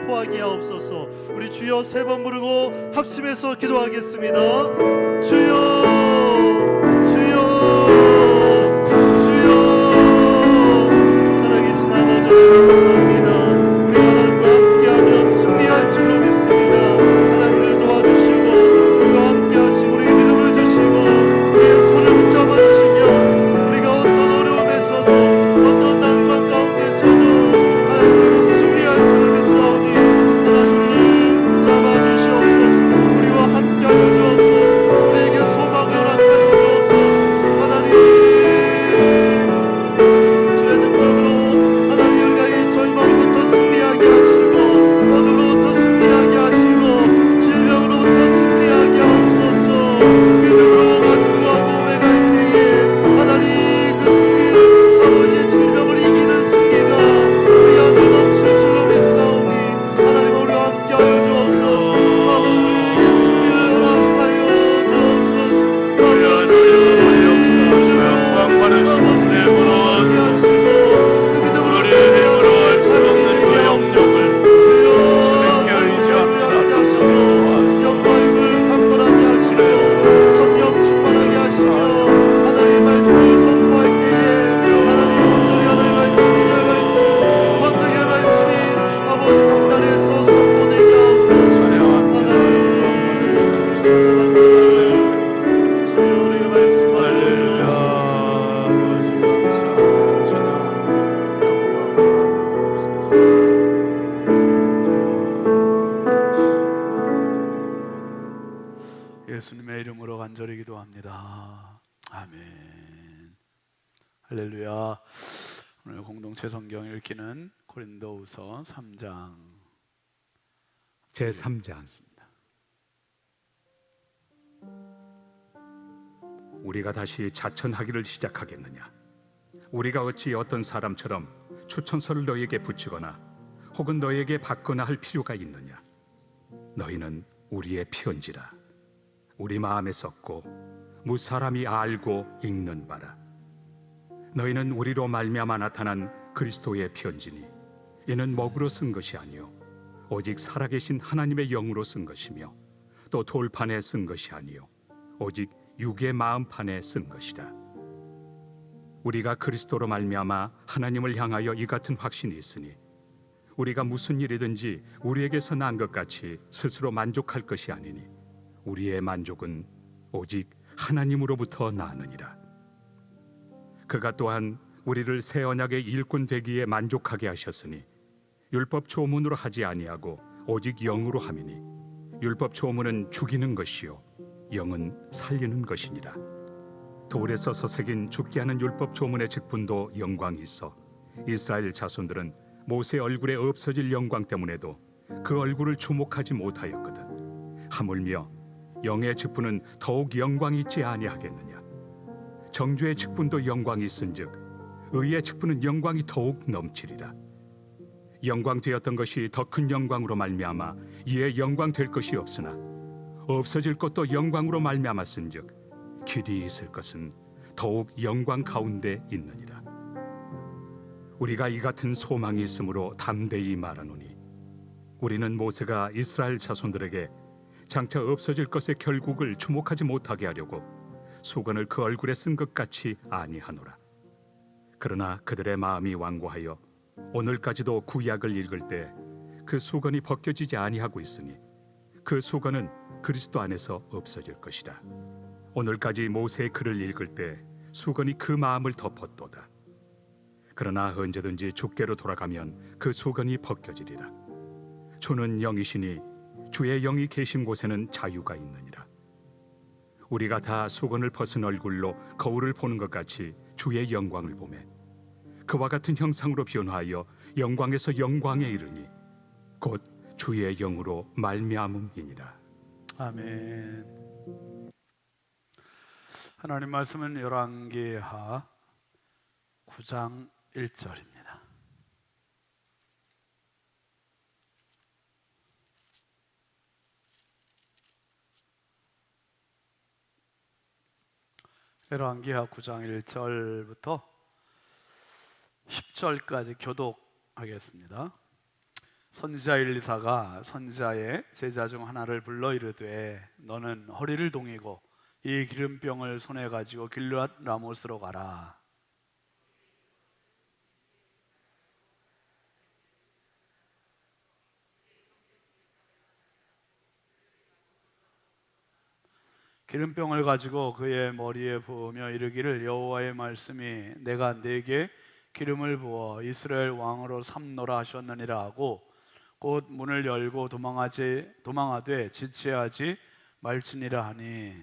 선포하게 하옵소서. 우리 주여 세 번 부르고 합심해서 기도하겠습니다. 주여, 주여, 주여. 살아계신 아버지 감사합니다. 우리 하나님과 함께하면 승리할 줄로 믿습니다. 하나님을 도와주시고 우리와 함께하시고 우리의 믿음을 주시고 우리의 손을 붙잡아 주시며 우리가 어떤 어려움에서도 어떤 난관 가운데서도 하나님을 승리할 줄을 믿사오니 하나님을 붙잡아 주시옵소서. 우리와 함께하여 주옵소서. 우리에게 소망을 허락하여 주옵소서. 하나님 주의 능력으로 하나님 열강에 저희 마음부터 승리하게 하시고 어둠으로부터 승리하게 하시고 질병으로부터 승리하게 하옵소서. 믿음으로 간구하고 고백할 때에 하나님 그 승리를 아버지의 질병을 이기는 승리가 우리 안에 넘칠 줄로 믿사오니 하나님 우리와 함께하여 주옵소서. 아버지에게 승리를 허락하여 주옵소서. 아버지의 영광 받으시고 내 하게 하시고 그 믿음으로 승리하는 삶이 되게 하옵소서. 주여 함께 하시고 영광을 강건하게 하시고 성령 충만하게 하시며 하나님의 말씀을 선포할 때에 하나님 온전히 하나님의 말씀이 내 말씀 권능의 말씀이 아버지 강단에서 선포되게 하옵소서. 하나님 주여 우리가 말씀하옵소서. 예수님의 이름으로 간절히 기도합니다. 아멘. 할렐루야. 오늘 공동체 성경 읽기는 고린도후서 3장 제3장. 우리가 다시 자천하기를 시작하겠느냐? 우리가 어찌 어떤 사람처럼 추천서를 너희에게 붙이거나 혹은 너희에게 받거나 할 필요가 있느냐? 너희는 우리의 편지라. 우리 마음에 썼고 무사람이 알고 읽는 바라. 너희는 우리로 말미암아 나타난 그리스도의 편지니 이는 먹으로 쓴 것이 아니요 오직 살아계신 하나님의 영으로 쓴 것이며 또 돌판에 쓴 것이 아니요 오직 육의 마음판에 쓴 것이라. 우리가 그리스도로 말미암아 하나님을 향하여 이 같은 확신이 있으니 우리가 무슨 일이든지 우리에게서 난 것 같이 스스로 만족할 것이 아니니 우리의 만족은 오직 하나님으로부터 나느니라. 그가 또한 우리를 새 언약의 일꾼 되기에 만족하게 하셨으니 율법 조문으로 하지 아니하고 오직 영으로 함이니 율법 조문은 죽이는 것이요 영은 살리는 것이니라. 돌에 서서 새긴 죽게 하는 율법 조문의 직분도 영광이 있어 이스라엘 자손들은 모세 얼굴에 없어질 영광 때문에도 그 얼굴을 주목하지 못하였거든. 하물며 영의 직분은 더욱 영광이 있지 아니하겠느냐? 정죄의 직분도 영광이 있은즉 의의 직분은 영광이 더욱 넘치리라. 영광 되었던 것이 더 큰 영광으로 말미암아 이에 영광 될 것이 없으나 없어질 것도 영광으로 말미암았은즉 길이 있을 것은 더욱 영광 가운데 있느니라. 우리가 이 같은 소망이 있으므로 담대히 말하노니 우리는 모세가 이스라엘 자손들에게 장차 없어질 것의 결국을 주목하지 못하게 하려고 수건을 그 얼굴에 쓴 것 같이 아니하노라. 그러나 그들의 마음이 완고하여 오늘까지도 구약을 읽을 때 그 수건이 벗겨지지 아니하고 있으니 그 수건은 그리스도 안에서 없어질 것이라. 오늘까지 모세의 글을 읽을 때 수건이 그 마음을 덮었도다. 그러나 언제든지 주께로 돌아가면 그 수건이 벗겨지리라. 주는 영이시니 주의 영이 계신 곳에는 자유가 있느니라. 우리가 다 수건을 벗은 얼굴로 거울을 보는 것 같이 주의 영광을 보매 그와 같은 형상으로 변화하여 영광에서 영광에 이르니 곧 주의 영으로 말미암음이니라. 아멘. 하나님 말씀은 열왕기하 9장 1절입니다. 열왕기하 9장 1절부터 10절까지 교독하겠습니다. 선지자 엘리사가 선지자의 제자 중 하나를 불러 이르되 너는 허리를 동이고 이 기름병을 손에 가지고 길르앗 라못으로 가라. 기름병을 가지고 그의 머리에 부으며 이르기를 여호와의 말씀이 내가 네게 기름을 부어 이스라엘 왕으로 삼노라 하셨느니라 하고 곧 문을 열고 도망하되 지체하지 말지니라 하니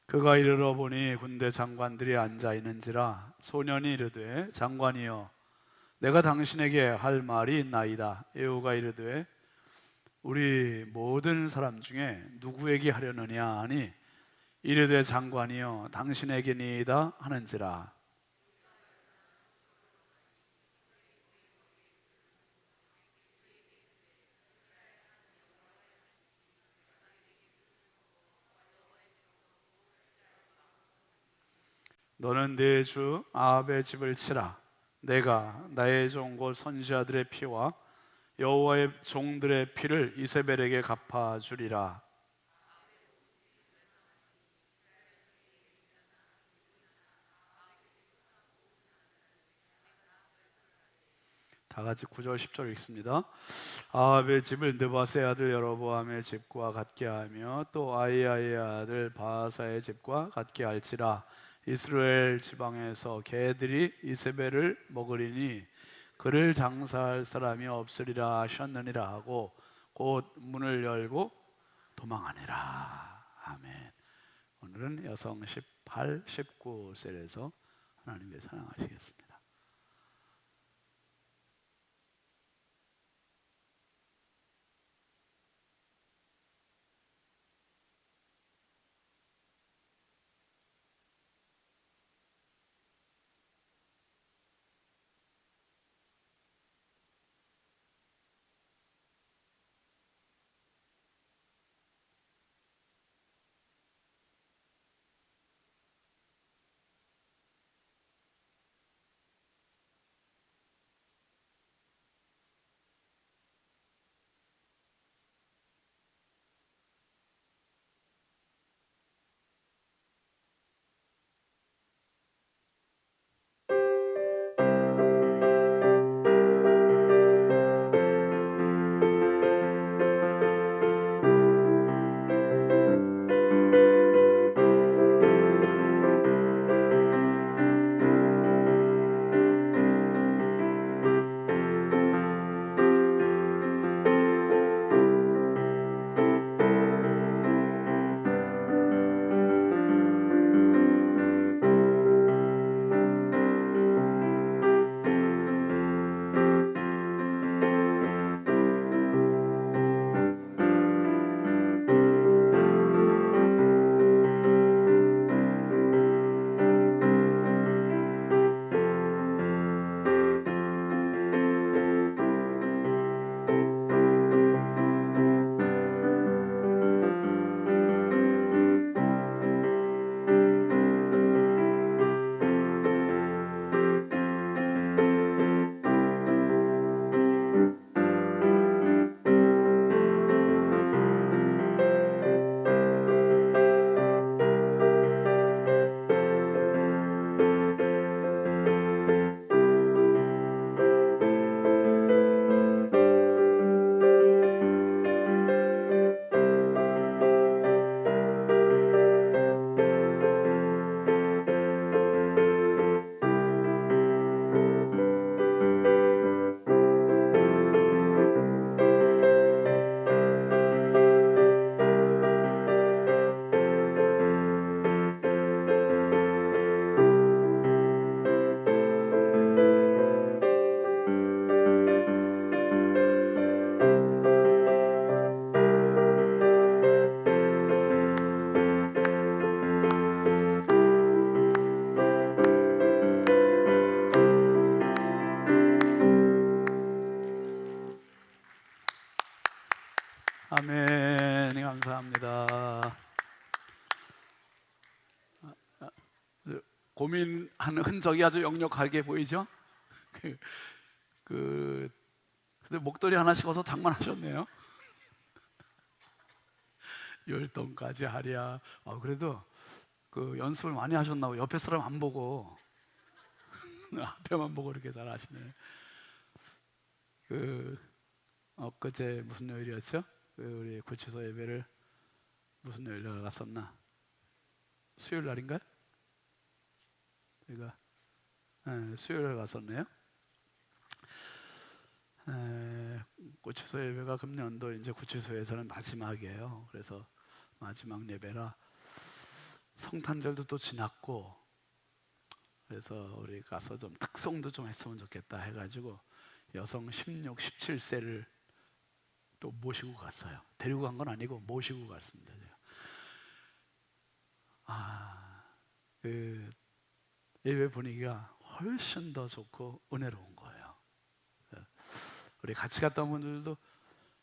그가 이르러 보니 군대 장관들이 앉아 있는지라 소년이 이르되 장관이여 내가 당신에게 할 말이 있나이다. 예후가 이르되 우리 모든 사람 중에 누구에게 하려느냐 하니 이르되 장관이여 당신에게니이다 하는지라. 너는 네 주 아합의 집을 치라. 내가 나의 종 곧 선지자들의 피와 여호와의 종들의 피를 이세벨에게 갚아주리라. 다 같이 9절 10절 읽습니다. 아합의 집을 느바스의 아들 여로보암의 집과 같게 하며 또 아히야의 아들 바하사의 집과 같게 할지라. 이스라엘 지방에서 개들이 이세벨을 먹으리니 그를 장사할 사람이 없으리라 하셨느니라 하고 곧 문을 열고 도망하니라. 아멘. 오늘은 여성 18, 19셀에서 하나님께 사랑하시겠습니다. 아멘. 감사합니다. 고민하는 흔적이 아주 역력하게 보이죠? 근데 목도리 하나 씌워서 장만하셨네요. 율동까지 하랴. 그래도 그 연습을 많이 하셨나고 옆에 사람 안 보고 앞에만 보고 이렇게 잘 하시네. 엊그제 무슨 요일이었죠? 우리 구치소 예배를 무슨 요일에 갔었나? 수요일 날인가요? 제가 수요일에 갔었네요. 구치소 예배가 금년도 이제 구치소에서는 마지막이에요. 그래서 마지막 예배라 성탄절도 또 지났고, 그래서 우리 가서 좀 특송도 좀 했으면 좋겠다 해가지고 여성 16, 17세를 또 모시고 갔어요. 데리고 간 건 아니고 모시고 갔습니다. 그 예배 분위기가 훨씬 더 좋고 은혜로운 거예요. 우리 같이 갔다 온 분들도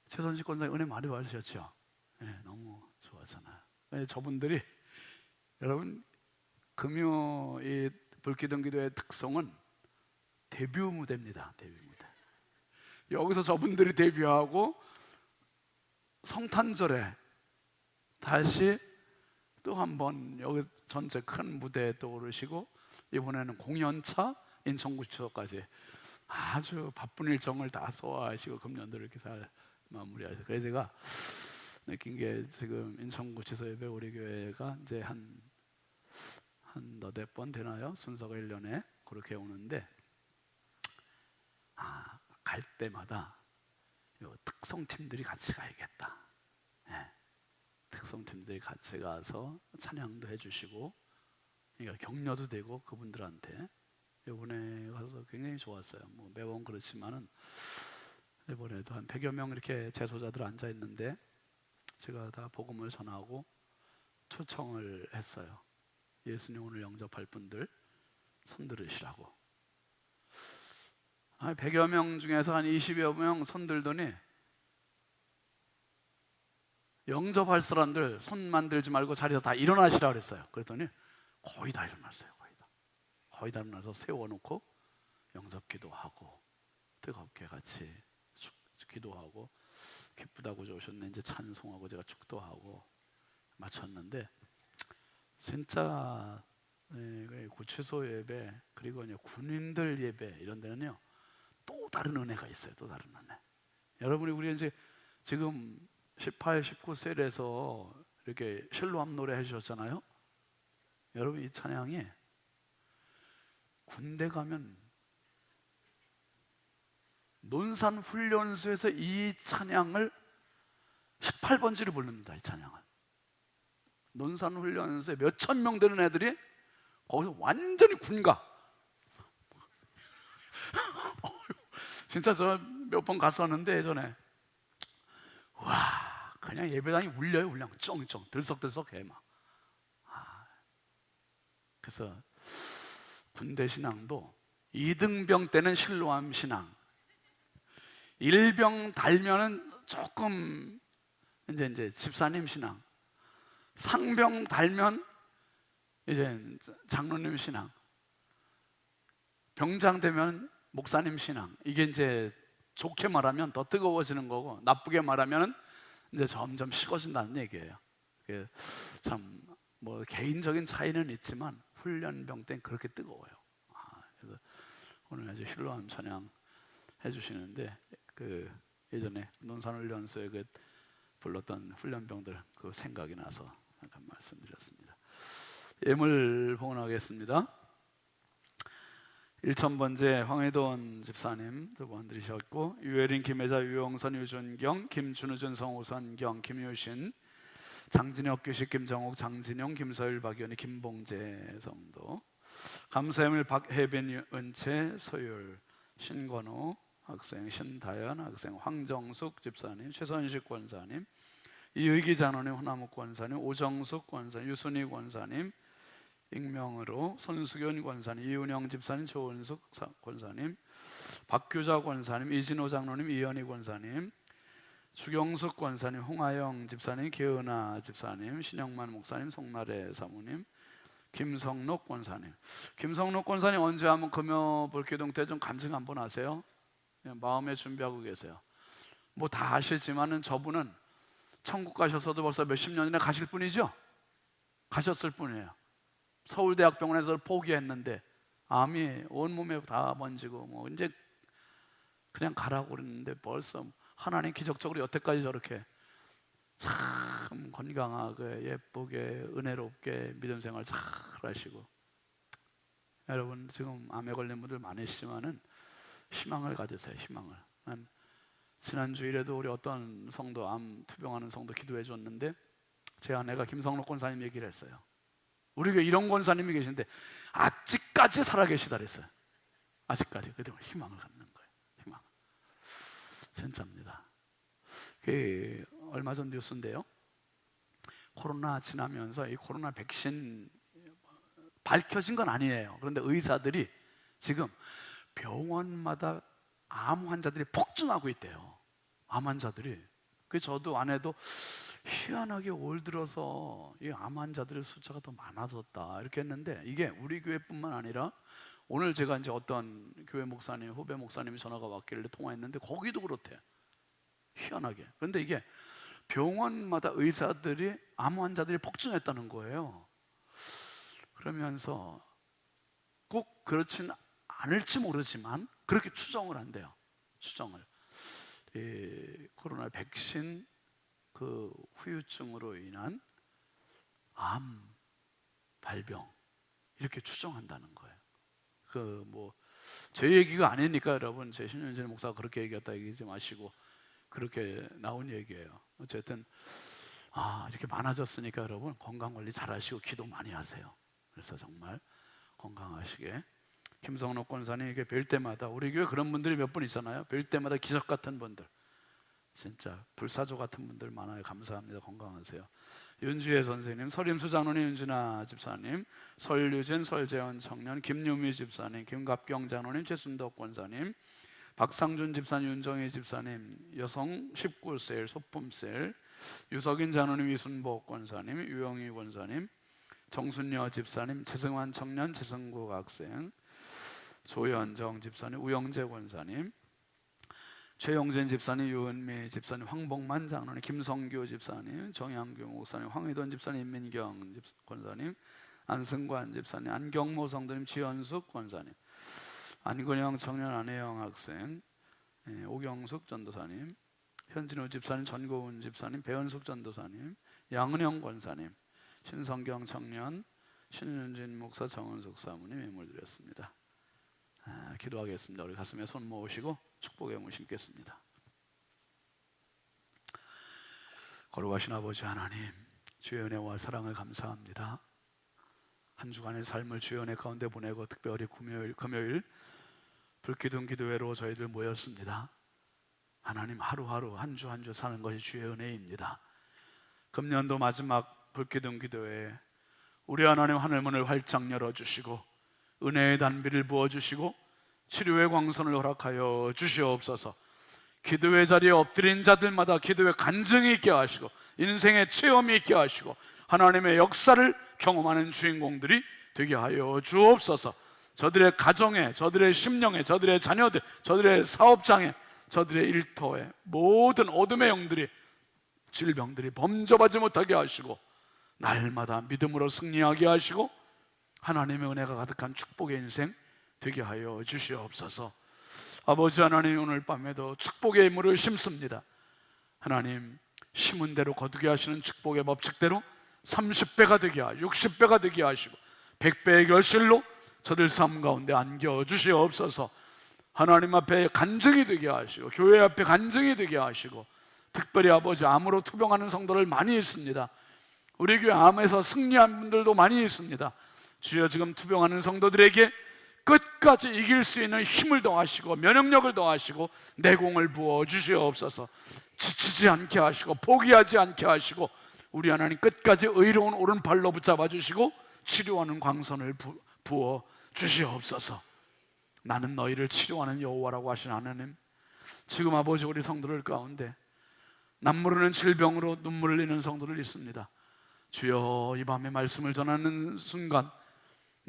최선식 권사님 은혜 많이 받으셨죠? 네, 너무 좋았잖아요. 저분들이 여러분 금요 이 불기둥기도의 특성은 데뷔 무대입니다. 데뷔 무대. 여기서 저분들이 데뷔하고 성탄절에 다시 또 한번 여기 전체 큰 무대에 또 오르시고 이번에는 공연차 인천구치소까지 아주 바쁜 일정을 다 소화하시고 금년도를 이렇게 잘 마무리하셔서, 그래서 제가 느낀 게 지금 인천구치소 예배 우리 교회가 이제 한 너댓 번 되나요? 순서가 1년에 그렇게 오는데 갈 때마다 요 특성팀들이 같이 가야겠다. 네. 특성팀들이 같이 가서 찬양도 해주시고 그러니까 격려도 되고 그분들한테. 이번에 가서 굉장히 좋았어요. 뭐 매번 그렇지만은 이번에도 한 100여 명 이렇게 재소자들 앉아 있는데 제가 다 복음을 전하고 초청을 했어요. 예수님 오늘 영접할 분들 손 들으시라고. 100여 명 중에서 한 20여 명 손 들더니 영접할 사람들 손만 들지 말고 자리에서 다 일어나시라 그랬어요. 그랬더니 거의 다 일어났어요. 거의 다 일어나서 세워놓고 영접 기도하고 뜨겁게 같이 기도하고 기쁘다고 오셨네 이제 찬송하고 제가 축도하고 마쳤는데, 진짜 구치소 예배 그리고 군인들 예배 이런 데는요 또 다른 은혜가 있어요. 또 다른 은혜. 여러분이 우리 이제 지금 18, 19세에서 이렇게 실로암 노래 해주셨잖아요. 여러분 이 찬양이 군대 가면 논산 훈련소에서 이 찬양을 18번지를 부릅니다. 이 찬양을 논산 훈련소에 몇천 명 되는 애들이 거기서 완전히 군가. 진짜 저 몇 번 갔었는데 예전에 와 그냥 예배당이 울려요. 울려 쫑쫑 들썩들썩해 막. 그래서 군대 신앙도 2등병 때는 실로암 신앙, 1병 달면은 조금 이제 집사님 신앙, 상병 달면 이제 장로님 신앙, 병장 되면 목사님 신앙. 이게 이제 좋게 말하면 더 뜨거워지는 거고 나쁘게 말하면 이제 점점 식어진다는 얘기예요. 참 뭐 개인적인 차이는 있지만 훈련병 때는 그렇게 뜨거워요. 그래서 오늘 아주 힐로암 찬양 해주시는데 예전에 논산훈련소에 불렀던 훈련병들 그 생각이 나서 잠깐 말씀드렸습니다. 예물 봉헌하겠습니다. 1000번째 황혜돈 집사님 2번 드리셨고, 유혜린, 김혜자, 유영선, 유준경, 김준우준, 성우선경, 김유신, 장진혁, 규식, 김정옥, 장진영, 김서일, 박연희, 김봉재 성도. 감사예물 박혜빈, 은채, 소율, 신권우 학생, 신다연 학생, 황정숙 집사님, 최선식 권사님, 이의기 장로님, 호나묵 권사님, 오정숙 권사님, 유순희 권사님, 익명으로 손수견 권사님, 이은영 집사님, 조은숙 권사님, 박규자 권사님, 이진호 장로님, 이현희 권사님, 주경숙 권사님, 홍하영 집사님, 계은아 집사님, 신영만 목사님, 송나래 사모님, 김성록 권사님. 김성록 권사님 언제 한번 금요 불기둥 때 좀 간증 한번 하세요. 마음에 준비하고 계세요. 뭐 다 아시지만은 저분은 천국 가셔서도 벌써 몇십 년이나 가실 분이죠. 가셨을 뿐이에요. 서울대학병원에서 포기했는데 암이 온몸에 다 번지고 뭐 이제 그냥 가라고 그랬는데 벌써 하나님 기적적으로 여태까지 저렇게 참 건강하게 예쁘게 은혜롭게 믿음 생활 잘 하시고, 여러분 지금 암에 걸린 분들 많으시지만은 희망을 가지세요. 희망을. 난 지난 주일에도 우리 어떤 성도 암 투병하는 성도 기도해 줬는데 제 아내가 김성록 권사님 얘기를 했어요. 우리 교회 이런 권사님이 계신데 아직까지 살아계시다 그랬어요. 아직까지. 그때 희망을 갖는 거예요. 희망. 진짜입니다. 그 얼마 전 뉴스인데요. 코로나 지나면서 이 코로나 백신 밝혀진 건 아니에요. 그런데 의사들이 지금 병원마다 암 환자들이 폭증하고 있대요. 암 환자들이. 그 저도 아내도 희한하게 올 들어서 이 암 환자들의 숫자가 더 많아졌다 이렇게 했는데, 이게 우리 교회뿐만 아니라 오늘 제가 이제 어떤 교회 목사님, 후배 목사님이 전화가 왔길래 통화했는데 거기도 그렇대요. 희한하게. 그런데 이게 병원마다 의사들이 암 환자들이 폭증했다는 거예요. 그러면서 꼭 그렇진 않을지 모르지만 그렇게 추정을 한대요. 추정을. 이 코로나 백신 그 후유증으로 인한 암 발병 이렇게 추정한다는 거예요. 그 뭐 제 얘기가 아니니까 여러분, 제 신윤진 목사가 그렇게 얘기했다 얘기하지 마시고 그렇게 나온 얘기예요. 어쨌든 이렇게 많아졌으니까 여러분 건강 관리 잘하시고 기도 많이 하세요. 그래서 정말 건강하시게. 김성록 권사님에게 뵐 때마다, 우리 교회 그런 분들이 몇 분 있잖아요. 뵐 때마다 기적 같은 분들, 진짜 불사조 같은 분들 많아요. 감사합니다. 건강하세요. 윤주혜 선생님, 설임수 장로님, 윤진아 집사님, 설유진, 설재원 청년, 김유미 집사님, 김갑경 장로님, 최순덕 권사님, 박상준 집사님, 윤정희 집사님, 여성 19셀 소품셀, 유석인 장로님, 이순복 권사님, 유영희 권사님, 정순여 집사님, 최승환 청년, 최승국 학생, 조현정 집사님, 우영재 권사님, 최영진 집사님, 유은미 집사님, 황복만 장로님, 김성규 집사님, 정양규 목사님, 황희돈 집사님, 임민경 권사님, 안승관 집사님, 안경모 성도님, 지현숙 권사님, 안근영 청년, 안혜영 학생, 오경숙 전도사님, 현진우 집사님, 전고은 집사님, 배현숙 전도사님, 양은영 권사님, 신성경 청년, 신윤진 목사, 정은숙 사모님 예물 드렸습니다. 기도하겠습니다. 우리 가슴에 손 모으시고 축복의 영을 심겠습니다. 거룩하신 아버지 하나님, 주의 은혜와 사랑을 감사합니다. 한 주간의 삶을 주의 은혜 가운데 보내고 특별히 금요일 불기둥 기도회로 저희들 모였습니다. 하나님, 하루하루 한 주 한 주 사는 것이 주의 은혜입니다. 금년도 마지막 불기둥 기도회에 우리 하나님 하늘문을 활짝 열어주시고 은혜의 단비를 부어주시고 치료의 광선을 허락하여 주시옵소서. 기도의 자리에 엎드린 자들마다 기도의 간증이 있게 하시고 인생의 체험이 있게 하시고 하나님의 역사를 경험하는 주인공들이 되게 하여 주옵소서. 저들의 가정에, 저들의 심령에, 저들의 자녀들, 저들의 사업장에, 저들의 일터에 모든 어둠의 영들이, 질병들이 범접하지 못하게 하시고 날마다 믿음으로 승리하게 하시고 하나님의 은혜가 가득한 축복의 인생 되게 하여 주시옵소서. 아버지 하나님, 오늘 밤에도 축복의 인물을 심습니다. 하나님, 심은 대로 거두게 하시는 축복의 법칙대로 30배가 되게 하시고 60배가 되게 하시고 100배의 결실로 저들 삶 가운데 안겨 주시옵소서. 하나님 앞에 간증이 되게 하시고 교회 앞에 간증이 되게 하시고, 특별히 아버지 암으로 투병하는 성도들 많이 있습니다. 우리 교회 암에서 승리한 분들도 많이 있습니다. 주여, 지금 투병하는 성도들에게 끝까지 이길 수 있는 힘을 더하시고 면역력을 더하시고 내공을 부어 주시옵소서. 지치지 않게 하시고 포기하지 않게 하시고 우리 하나님 끝까지 의로운 오른팔로 붙잡아 주시고 치료하는 광선을 부어 주시옵소서. 나는 너희를 치료하는 여호와라고 하신 하나님, 지금 아버지 우리 성도들 가운데 남모르는 질병으로 눈물을 흘리는 성도들 있습니다. 주여, 이 밤에 말씀을 전하는 순간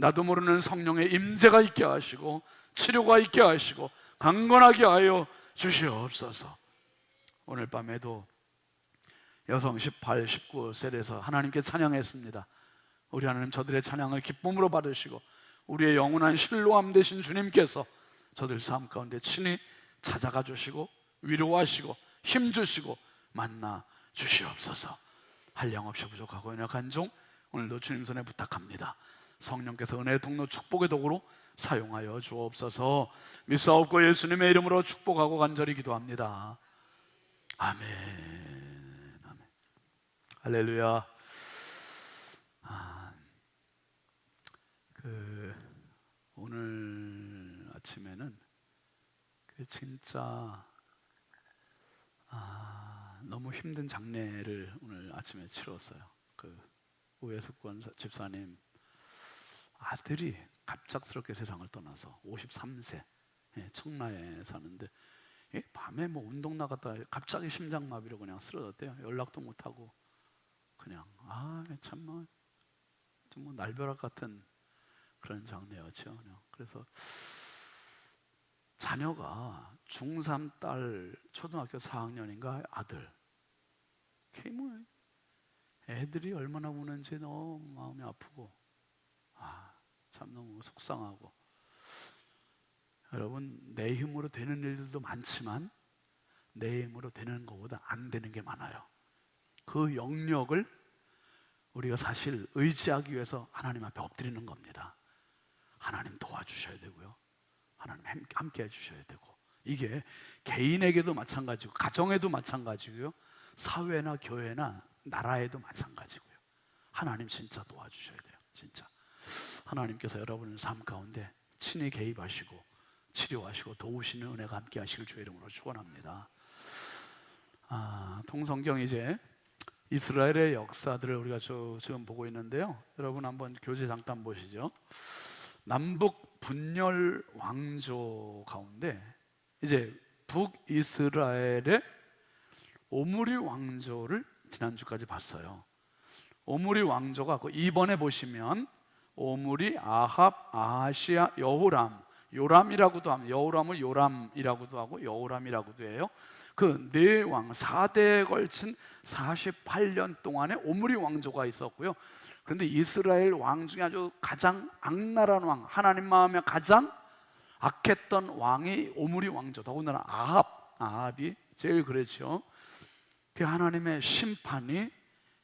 나도 모르는 성령의 임재가 있게 하시고 치료가 있게 하시고 강건하게 하여 주시옵소서. 오늘 밤에도 여성 18, 19셀에서 하나님께 찬양했습니다. 우리 하나님, 저들의 찬양을 기쁨으로 받으시고 우리의 영원한 실로암 되신 주님께서 저들 삶 가운데 친히 찾아가 주시고 위로하시고 힘주시고 만나 주시옵소서. 한량없이 부족하고 연약한 종 오늘도 주님 손에 부탁합니다. 성령께서 은혜의 통로 축복의 도구로 사용하여 주옵소서. 믿사옵고 예수님의 이름으로 축복하고 간절히 기도합니다. 아멘. 아멘. 할렐루야. 오늘 아침에는 진짜 너무 힘든 장례를 오늘 아침에 치렀어요. 우회숙권 집사님 아들이 갑작스럽게 세상을 떠나서 53세 청라에 사는데 밤에 뭐 운동 나갔다 갑자기 심장마비로 그냥 쓰러졌대요. 연락도 못하고 그냥 정말 날벼락 같은 그런 장례였죠. 그래서 자녀가 중3 딸 초등학교 4학년인가 아들, 애들이 얼마나 우는지 너무 마음이 아프고 참 너무 속상하고. 여러분, 내 힘으로 되는 일들도 많지만 내 힘으로 되는 것보다 안 되는 게 많아요. 그 영역을 우리가 사실 의지하기 위해서 하나님 앞에 엎드리는 겁니다. 하나님 도와주셔야 되고요, 하나님 함께 해주셔야 되고, 이게 개인에게도 마찬가지고 가정에도 마찬가지고요, 사회나 교회나 나라에도 마찬가지고요. 하나님 진짜 도와주셔야 돼요. 진짜 하나님께서 여러분의 삶 가운데 친히 개입하시고 치료하시고 도우시는 은혜가 함께 하시길 주의 이름으로 축원합니다. 통성경 이제 이스라엘의 역사들을 우리가 지금 보고 있는데요. 여러분 한번 교재 잠깐 보시죠. 남북 분열 왕조 가운데 이제 북이스라엘의 오므리 왕조를 지난주까지 봤어요. 오므리 왕조가 2번에 보시면 오므리, 아합, 아하시아, 여호람, 요람이라고도 합니다. 여호람을 요람이라고도 하고 여호람이라고도 해요. 그 네 왕 4대에 걸친 48년 동안에 오므리 왕조가 있었고요. 그런데 이스라엘 왕 중에 아주 가장 악랄한 왕, 하나님 마음에 가장 악했던 왕이 오므리 왕조. 더군다나 아합이 제일 그랬죠. 그 하나님의 심판이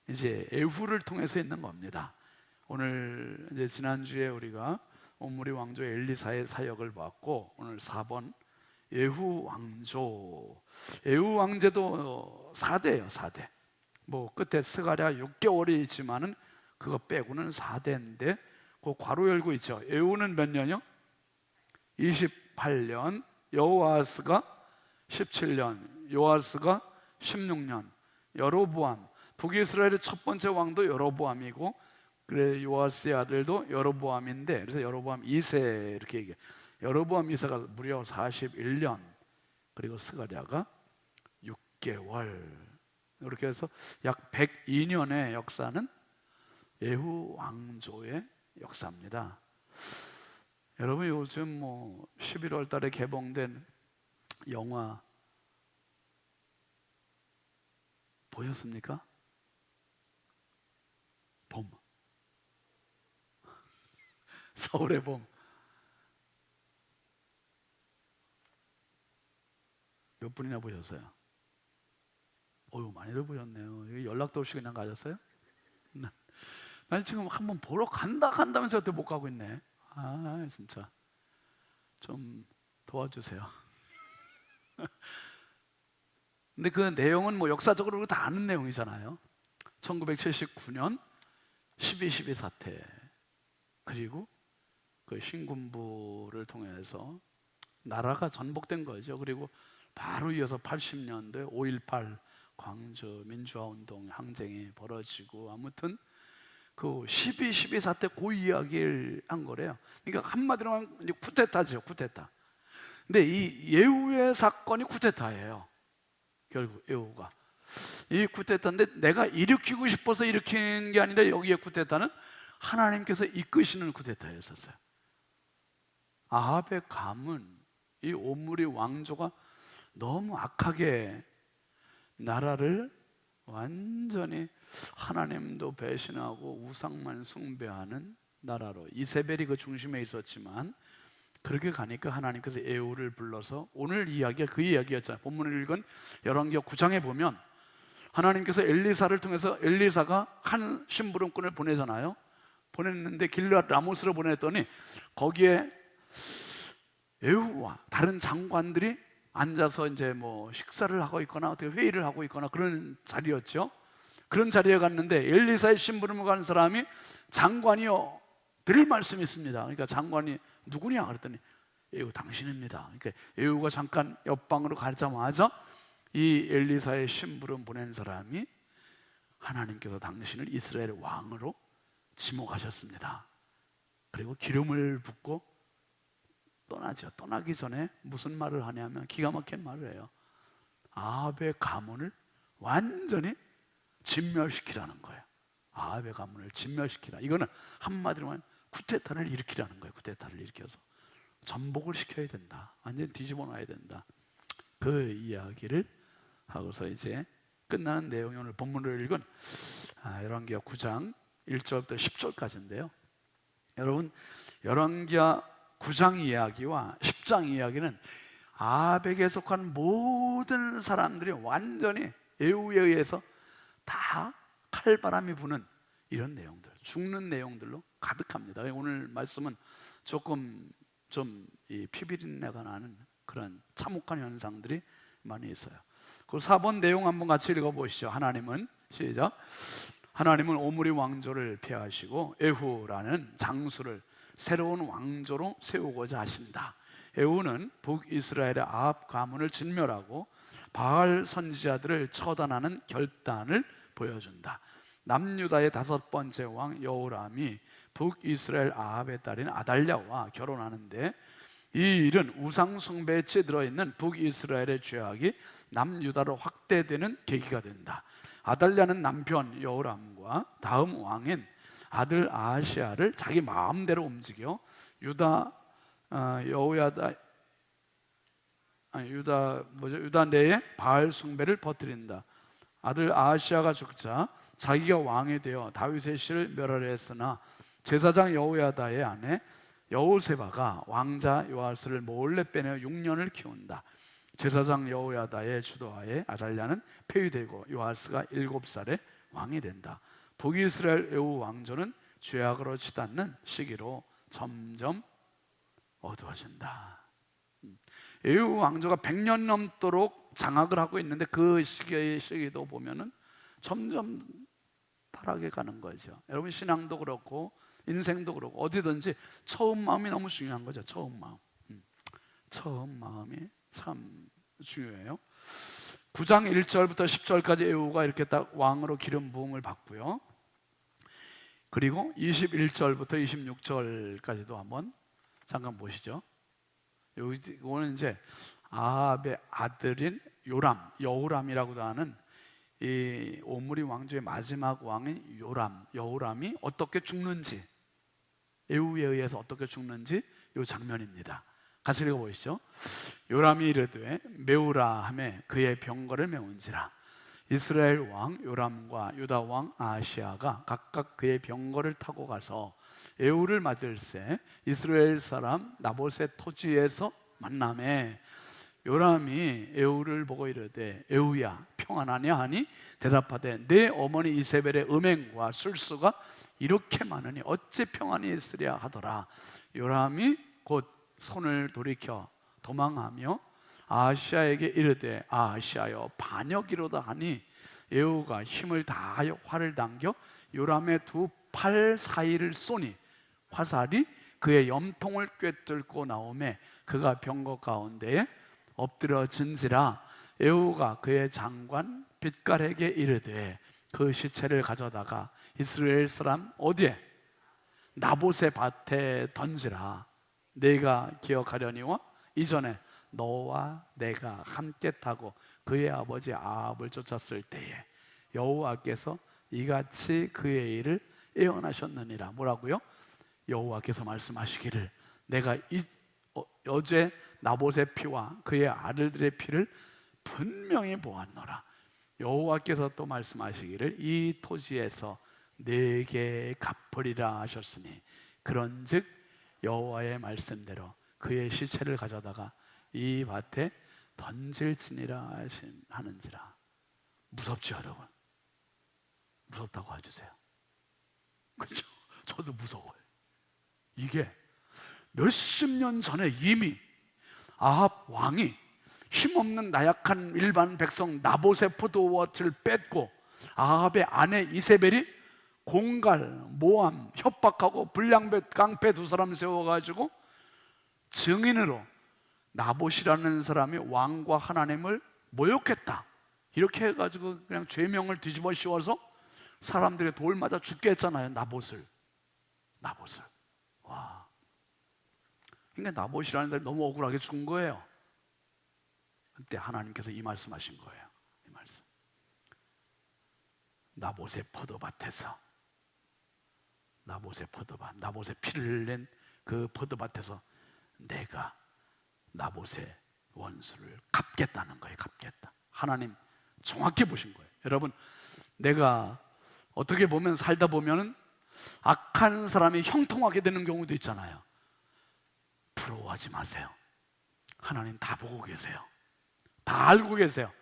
이제 에후를 통해서 있는 겁니다. 오늘 이제 지난주에 우리가 오므리 왕조 엘리사의 사역을 봤고, 오늘 4번 예후 왕조. 예후 왕제도 4대예요. 4대. 뭐 끝에 스가랴 6개월이 있지만은 그거 빼고는 4대인데 그 괄호 열고 있죠. 예후는 몇 년이요? 28년. 여호아스가 17년. 요아스가 16년. 여로보암. 북이스라엘의 첫 번째 왕도 여로보암이고, 그래 요아스의 아들도 여로보암인데, 그래서 여로보암 2세 이렇게 얘기해요. 여로보암 2세가 무려 41년, 그리고 스가랴가 6개월. 이렇게 해서 약 102년의 역사는 예후 왕조의 역사입니다. 여러분, 요즘 11월 달에 개봉된 영화 보셨습니까? 봄. 서울의 봄. 몇 분이나 보셨어요? 많이들 보셨네요. 연락도 없이 그냥 가셨어요? 난 지금 한번 보러 간다면서 어떻게 못 가고 있네. 진짜 좀 도와주세요. 근데 그 내용은 역사적으로 다 아는 내용이잖아요. 1979년 12.12 사태, 그리고 그 신군부를 통해서 나라가 전복된 거죠. 그리고 바로 이어서 80년대 5.18 광주 민주화운동 항쟁이 벌어지고, 아무튼 그 12.12 사태 그 이야기를 한 거래요. 그러니까 한마디로 하면 쿠데타죠, 쿠데타. 근데 이 예후의 사건이 쿠데타예요. 결국 예후가 이 쿠데타인데, 내가 일으키고 싶어서 일으킨 게 아니라 여기에 쿠데타는 하나님께서 이끄시는 쿠데타였었어요. 아합의 가문, 이 오므리 왕조가 너무 악하게 나라를 완전히 하나님도 배신하고 우상만 숭배하는 나라로, 이세벨이 그 중심에 있었지만 그렇게 가니까 하나님께서 에후를 불러서, 오늘 이야기가 그 이야기였잖아요. 본문을 읽은 열왕기하 9장에 보면 하나님께서 엘리사를 통해서, 엘리사가 한 심부름꾼을 보내잖아요. 보냈는데 길르앗 라모스로 보냈더니 거기에 에후와 다른 장관들이 앉아서 이제 뭐 식사를 하고 있거나 어떻게 회의를 하고 있거나 그런 자리였죠. 그런 자리에 갔는데 엘리사의 심부름을 가는 사람이, 장관이요, 드릴 말씀이 있습니다. 그러니까 장관이 누구냐 그랬더니 에후 당신입니다. 그러니까 에후가 잠깐 옆방으로 가자마자 이 엘리사의 심부름 보낸 사람이, 하나님께서 당신을 이스라엘 왕으로 지목하셨습니다. 그리고 기름을 붓고 떠나죠. 떠나기 전에 무슨 말을 하냐면 기가 막힌 말을 해요. 아합의 가문을 완전히 진멸시키라는 거예요. 아합의 가문을 진멸시키라. 이거는 한마디로 하면 쿠데타를 일으키라는 거예요. 쿠데타를 일으켜서 전복을 시켜야 된다. 완전히 뒤집어 놔야 된다. 그 이야기를 하고서 이제 끝나는 내용이 오늘 본문을 읽은 열왕기하 9장 1절부터 10절까지인데요. 여러분, 열왕기하 9장 이야기와 10장 이야기는 아합에게 속한 모든 사람들이 완전히 에후에 의해서 다 칼바람이 부는 이런 내용들, 죽는 내용들로 가득합니다. 오늘 말씀은 조금 좀 피비린내가 나는 그런 참혹한 현상들이 많이 있어요. 그 4번 내용 한번 같이 읽어보시죠. 하나님은, 시작. 하나님은 오므리 왕조를 폐하시고 에후라는 장수를 새로운 왕조로 세우고자 하신다. 에후는 북이스라엘의 아합 가문을 진멸하고 바알 선지자들을 처단하는 결단을 보여준다. 남유다의 5번째 왕 여호람이 북이스라엘 아합의 딸인 아달랴와 결혼하는데, 이 일은 우상 숭배에 찌들어 있는 북이스라엘의 죄악이 남유다로 확대되는 계기가 된다. 아달랴는 남편 여호람과 다음 왕인 아들 아하시아를 자기 마음대로 움직여 유다 내에 바알 숭배를 퍼뜨린다. 아들 아하시아가 죽자 자기가 왕이 되어 다윗의 씨를 멸하려 했으나 제사장 여호야다의 아내 여호세바가 왕자 요아스를 몰래 빼내어 6년을 키운다. 제사장 여호야다의 주도하에 아달랴는 폐위되고 요아스가 7살에 왕이 된다. 북이스라엘 에후 왕조는 죄악으로 치닫는 시기로 점점 어두워진다. 에후 왕조가 100년 넘도록 장악을 하고 있는데 그 시기도 보면은 점점 타락해 가는 거죠. 여러분, 신앙도 그렇고 인생도 그렇고 어디든지 처음 마음이 너무 중요한 거죠. 처음 마음. 처음 마음이 참 중요해요. 9장 1절부터 10절까지 에후가 이렇게 딱 왕으로 기름 부음을 받고요. 그리고 21절부터 26절까지도 한번 잠깐 보시죠. 이거는 이제 아합의 아들인 요람, 여호람이라고도 하는 이 오므리 왕조의 마지막 왕인 여호람이 어떻게 죽는지, 에후에 의해서 어떻게 죽는지 이 장면입니다. 같이 읽어보시죠. 요람이 이르되 메우라 하매 그의 병거를 메운지라. 이스라엘 왕 요람과 유다 왕 아하시아가 각각 그의 병거를 타고 가서 에후를 맞을새 이스라엘 사람 나봇의 토지에서 만나매, 요람이 에후를 보고 이르되 에후야 평안하냐 하니 대답하되 내 어머니 이세벨의 음행과 술수가 이렇게 많으니 어찌 평안이 있으랴 하더라. 요람이 곧 손을 돌이켜 도망하며 아하시아에게 이르되 아하시아여 반역이로다 하니, 에후가 힘을 다하여 활을 당겨 요람의 두 팔 사이를 쏘니 화살이 그의 염통을 꿰뚫고 나오매 그가 병거 가운데에 엎드러진지라. 에후가 그의 장관 빛깔에게 이르되 그 시체를 가져다가 이스라엘 사람 어디에? 나봇의 밭에 던지라. 내가 기억하려니와 이전에 너와 내가 함께 타고 그의 아버지 아합을 쫓았을 때에 여호와께서 이같이 그의 일을 예언하셨느니라. 뭐라고요? 여호와께서 말씀하시기를 내가 어제 나봇의 피와 그의 아들들의 피를 분명히 보았노라. 여호와께서 또 말씀하시기를 이 토지에서 내게 갚으리라 하셨으니 그런즉 여호와의 말씀대로 그의 시체를 가져다가 이 밭에 던질지니라 하는지라. 무섭죠 여러분? 무섭다고 해주세요. 그렇죠? 저도 무서워요. 이게 몇십 년 전에 이미 아합 왕이 힘없는 나약한 일반 백성 나봇의 포도밭을 뺏고 아합의 아내 이세벨이 공갈, 모함, 협박하고 불량배, 깡패 두 사람 세워가지고 증인으로 나봇이라는 사람이 왕과 하나님을 모욕했다 이렇게 해가지고 그냥 죄명을 뒤집어 씌워서 사람들의 돌 맞아 죽게 했잖아요. 나봇을. 와. 그러니까 나봇이라는 사람이 너무 억울하게 죽은 거예요. 그때 하나님께서 이 말씀하신 거예요. 이 말씀. 나봇의 포도밭에서 나봇의 피를 낸 그 포도밭에서 내가 나봇의 원수를 갚겠다는 거예요. 갚겠다. 하나님 정확히 보신 거예요. 여러분, 내가 어떻게 보면 살다 보면은 악한 사람이 형통하게 되는 경우도 있잖아요. 부러워하지 마세요. 하나님 다 보고 계세요. 다 알고 계세요.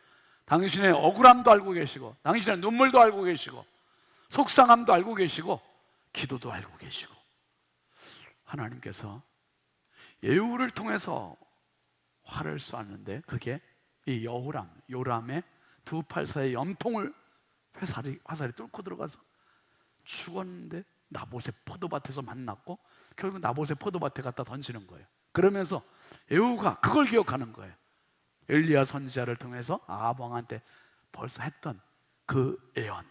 당신의 억울함도 알고 계시고 당신의 눈물도 알고 계시고 속상함도 알고 계시고 기도도 알고 계시고 하나님께서 예후를 통해서 화를 쏘았는데 그게 이 요람의 두 팔 사이에 염통을 화살이 뚫고 들어가서 죽었는데 나봇의 포도밭에서 만났고 결국 나봇의 포도밭에 갖다 던지는 거예요. 그러면서 예후가 그걸 기억하는 거예요. 엘리야 선지자를 통해서 아합 왕한테 벌써 했던 그 예언,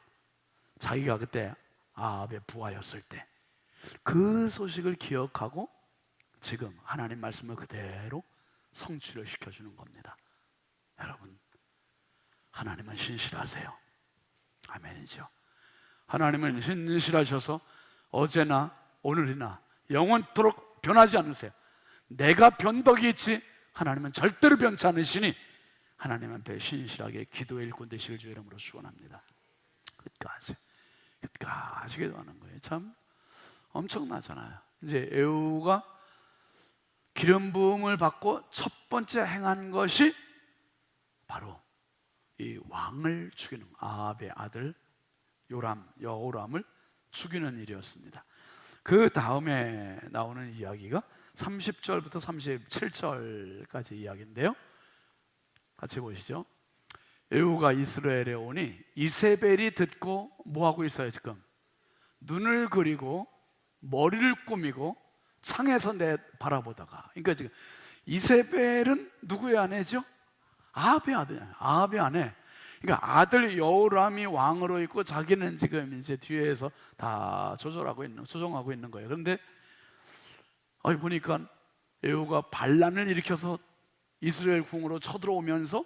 자기가 그때 아합의 부하였을 때 그 소식을 기억하고 지금 하나님 말씀을 그대로 성취를 시켜주는 겁니다. 여러분, 하나님은 신실하세요. 아멘이죠. 하나님은 신실하셔서 어제나 오늘이나 영원토록 변하지 않으세요. 내가 변덕이 있지 하나님은 절대로 변치 않으시니 하나님 앞에 신실하게 기도의 일꾼 되시길 주 이름으로 축원합니다. 끝까지 기도하는 거예요. 참 엄청나잖아요. 이제 예후가 기름 부음을 받고 첫 번째 행한 것이 바로 이 왕을 죽이는 아합의 아들 여호람을 죽이는 일이었습니다. 그 다음에 나오는 이야기가 30절부터 37절까지 이야기인데요. 같이 보시죠. 예후가 이스라엘에 오니 이세벨이 듣고 뭐하고 있어요? 지금 눈을 그리고 머리를 꾸미고 창에서 바라보다가, 그러니까 지금 이세벨은 누구의 아내죠? 아합의 아내. 그러니까 아들 여호람이 왕으로 있고 자기는 지금 이제 뒤에서 다 조정하고 있는 거예요. 그런데 보니까 예후가 반란을 일으켜서 이스라엘 궁으로 쳐들어오면서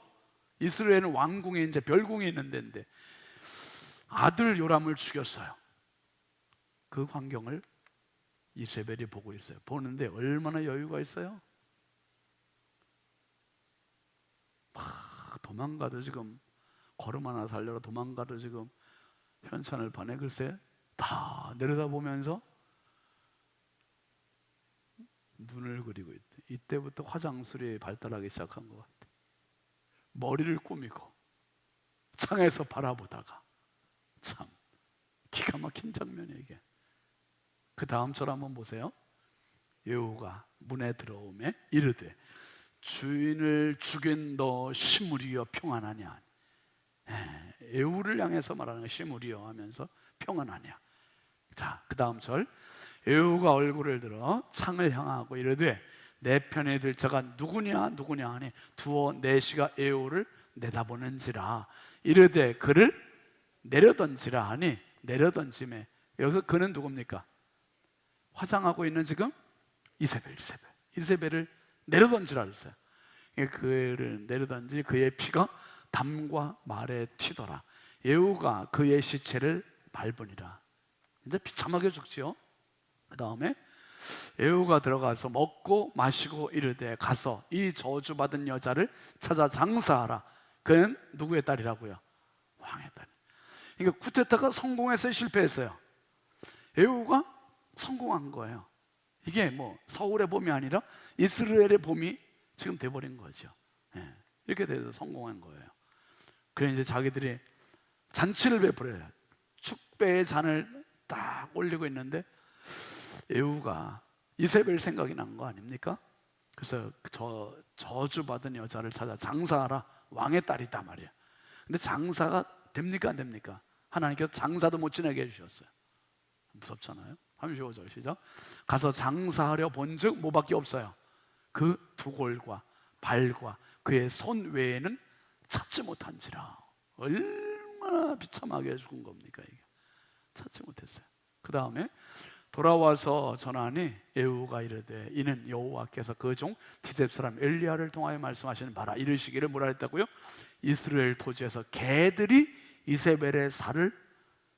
이스라엘은 왕궁에 이제 별궁이 있는 데인데 아들 요람을 죽였어요. 그 광경을 이세벨이 보고 있어요. 보는데 얼마나 여유가 있어요? 도망가도 지금 걸음 하나 살려라 도망가도 지금 현찬을 보내 글쎄 다 내려다보면서 눈을 그리고 있대. 이때부터 화장술이 발달하기 시작한 것 같아. 머리를 꾸미고 창에서 바라보다가 참 기가 막힌 장면이에요 이게. 그 다음 절 한번 보세요. 예후가 문에 들어오매 이르되 주인을 죽인 너 시므리여 평안하냐. 예후를 향해서 말하는 거 시므리여 하면서 평안하냐. 자, 그 다음 절. 예후가 얼굴을 들어 창을 향하고 이르되 내 편에 들 자가 누구냐 하니 두어 내시가 예후를 내다보는지라. 이르되 그를 내려던지라 하니 내려던짐에 여기서 그는 누굽니까? 화장하고 있는 지금 이세벨을 내려던지라 그랬어요. 그를 내려던지 그의 피가 담과 말에 튀더라. 예후가 그의 시체를 밟으니라. 이제 비참하게 죽지요. 그 다음에 에후가 들어가서 먹고 마시고 이르되 가서 이 저주받은 여자를 찾아 장사하라. 그는 누구의 딸이라고요? 왕의 딸. 그러니까 쿠데타가 성공했어요, 실패했어요? 에후가 성공한 거예요. 이게 뭐 서울의 봄이 아니라 이스라엘의 봄이 지금 돼버린 거죠. 예, 이렇게 돼서 성공한 거예요. 그래 이제 자기들이 잔치를 베풀어요. 축배의 잔을 딱 올리고 있는데 에후가 이세벨 생각이 난 거 아닙니까? 그래서 저주받은 여자를 찾아 장사하라. 왕의 딸이다 말이야. 근데 장사가 됩니까 안 됩니까? 하나님께서 장사도 못 지내게 해주셨어요. 무섭잖아요. 35절 시작. 가서 장사하려 본즉 뭐밖에 없어요? 그 두골과 발과 그의 손 외에는 찾지 못한지라. 얼마나 비참하게 죽은 겁니까 이게. 찾지 못했어요. 그 다음에 돌아와서 전하니 에후가 이르되 이는 여호와께서 그 종 디셉 사람 엘리야를 통하여 말씀하시는 바라. 이르시기를 뭐라 했다고요? 이스라엘 토지에서 개들이 이세벨의 살을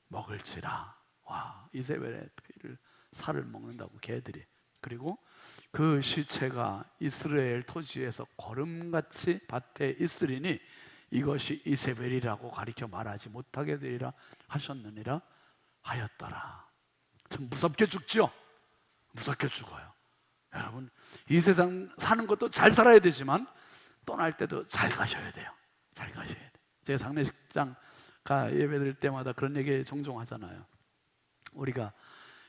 먹을지라. 와, 이세벨의 피를 살을 먹는다고 개들이. 그리고 그 시체가 이스라엘 토지에서 거름같이 밭에 있으리니 이것이 이세벨이라고 가리켜 말하지 못하게 되리라 하셨느니라 하였더라. 참 무섭게 죽죠? 무섭게 죽어요. 여러분, 이 세상 사는 것도 잘 살아야 되지만 떠날 때도 잘 가셔야 돼요. 잘 가셔야 돼요. 제가 장례식장 예배 드릴 때마다 그런 얘기 종종 하잖아요. 우리가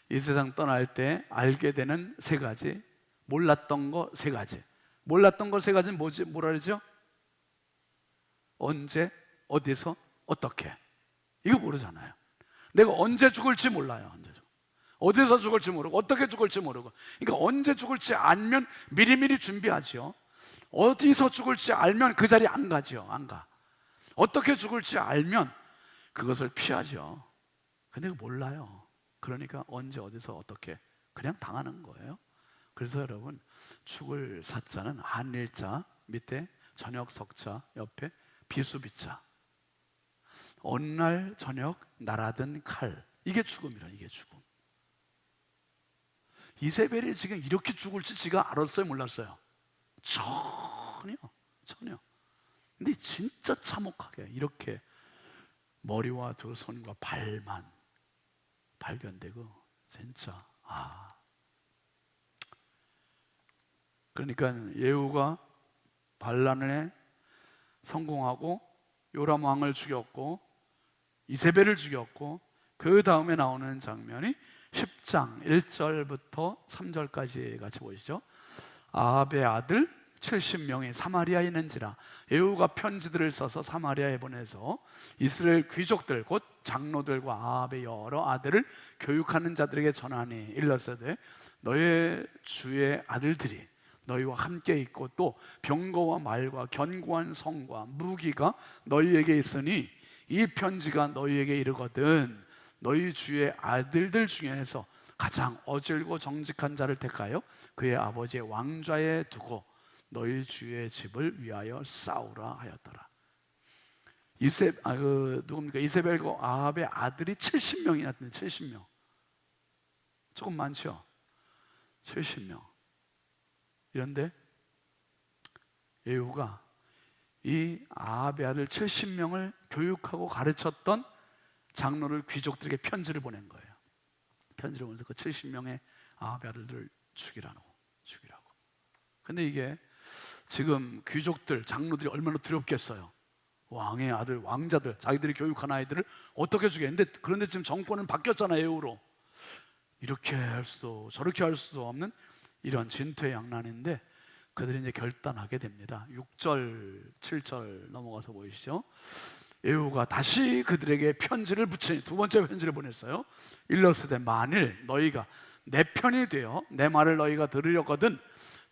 이 세상 떠날 때 알게 되는 세 가지, 몰랐던 거 세 가지. 몰랐던 거 세 가지는 뭐지? 뭐라 그러죠? 언제, 어디서, 어떻게. 이거 모르잖아요. 내가 언제 죽을지 몰라요. 언제 죽을지. 어디서 죽을지 모르고 어떻게 죽을지 모르고. 그러니까 언제 죽을지 알면 미리미리 준비하지요. 어디서 죽을지 알면 그 자리에 안 가지요. 안 가. 어떻게 죽을지 알면 그것을 피하죠. 근데 그거 몰라요. 그러니까 언제 어디서 어떻게 그냥 당하는 거예요. 그래서 여러분, 죽을 사자는 한일자 밑에 저녁 석자 옆에 비수비자. 어느 날 저녁 날아든 칼. 이게 죽음이라. 이게 죽음. 이세벨이 지금 이렇게 죽을지 지가 알았어요, 몰랐어요? 전혀. 근데 진짜 참혹하게 이렇게 머리와 두 손과 발만 발견되고 진짜 그러니까 예후가 반란에 성공하고 요람 왕을 죽였고 이세벨을 죽였고 그 다음에 나오는 장면이 10장 1절부터 3절까지 같이 보시죠. 아합의 아들 70명이 사마리아에 있는지라. 예후가 편지들을 써서 사마리아에 보내서 이스라엘 귀족들 곧 장로들과 아합의 여러 아들을 교육하는 자들에게 전하니 일러서되 너의 주의 아들들이 너희와 함께 있고 또 병거와 말과 견고한 성과 무기가 너희에게 있으니 이 편지가 너희에게 이르거든 너희 주의 아들들 중에서 가장 어질고 정직한 자를 택하여 그의 아버지의 왕좌에 두고 너희 주의 집을 위하여 싸우라 하였더라. 누굽니까? 이세벨과 아합의 아들이 70명이나 되는 70명. 조금 많죠? 70명. 이런데 예후가 이 아합의 아들 70명을 교육하고 가르쳤던 장로를 귀족들에게 편지를 보낸 거예요. 편지를 보내서 그 70명의 아합의 아들들을 죽이라고. 근데 이게 지금 귀족들, 장로들이 얼마나 두렵겠어요. 왕의 아들, 왕자들, 자기들이 교육한 아이들을 어떻게 죽였는데 그런데 지금 정권은 바뀌었잖아요. 예후로. 이렇게 할 수도 저렇게 할 수도 없는 이런 진퇴양난인데 그들이 이제 결단하게 됩니다. 6절, 7절 넘어가서 보이시죠? 예후가 다시 그들에게 편지를 붙이니 두 번째 편지를 보냈어요. 일러스되 만일 너희가 내 편이 되어 내 말을 너희가 들으려거든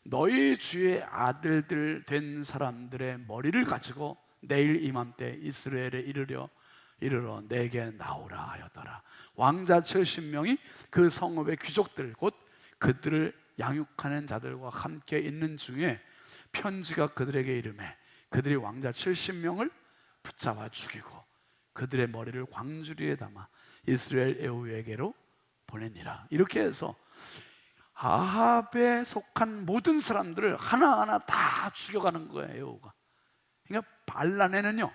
너희 주의 아들들 된 사람들의 머리를 가지고 내일 이맘때 이스라엘에 이르러 내게 나오라 하였더라. 왕자 70명이 그 성읍의 귀족들 곧 그들을 양육하는 자들과 함께 있는 중에 편지가 그들에게 이르매 그들이 왕자 70명을 붙잡아 죽이고 그들의 머리를 광주리에 담아 이스라엘 에후에게로 보내니라. 이렇게 해서 아합에 속한 모든 사람들을 하나하나 다 죽여가는 거예요, 에후가. 그러니까 반란에는요,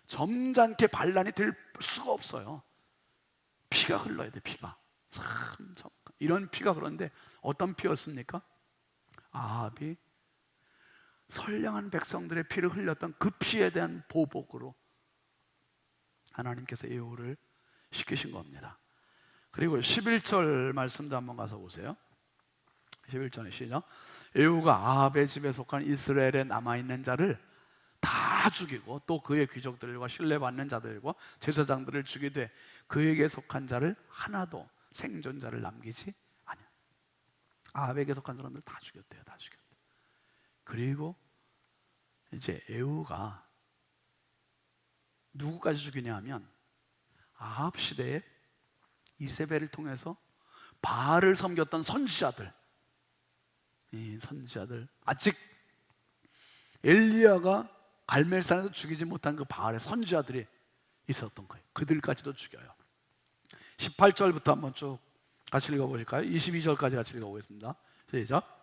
점잖게 반란이 될 수가 없어요. 피가 흘러야 돼, 피가. 참 이런 피가. 그런데 어떤 피였습니까? 아합이 선량한 백성들의 피를 흘렸던 그 피에 대한 보복으로 하나님께서 에후를 시키신 겁니다. 그리고 11절 말씀도 한번 가서 보세요. 11절에 시작. 에후가 아합의 집에 속한 이스라엘에 남아있는 자를 다 죽이고 또 그의 귀족들과 신뢰받는 자들과 제사장들을 죽이되 그에게 속한 자를 하나도 생존자를 남기지 아니야. 아합에게 속한 사람들 다 죽였대요. 다 죽였대. 그리고 이제 에후가 누구까지 죽이냐 하면 아합 시대에 이세벨을 통해서 바알을 섬겼던 선지자들, 이 선지자들, 아직 엘리야가 갈멜산에서 죽이지 못한 그 바알의 선지자들이 있었던 거예요. 그들까지도 죽여요. 18절부터 한번 쭉 같이 읽어보실까요? 22절까지 같이 읽어보겠습니다. 시작.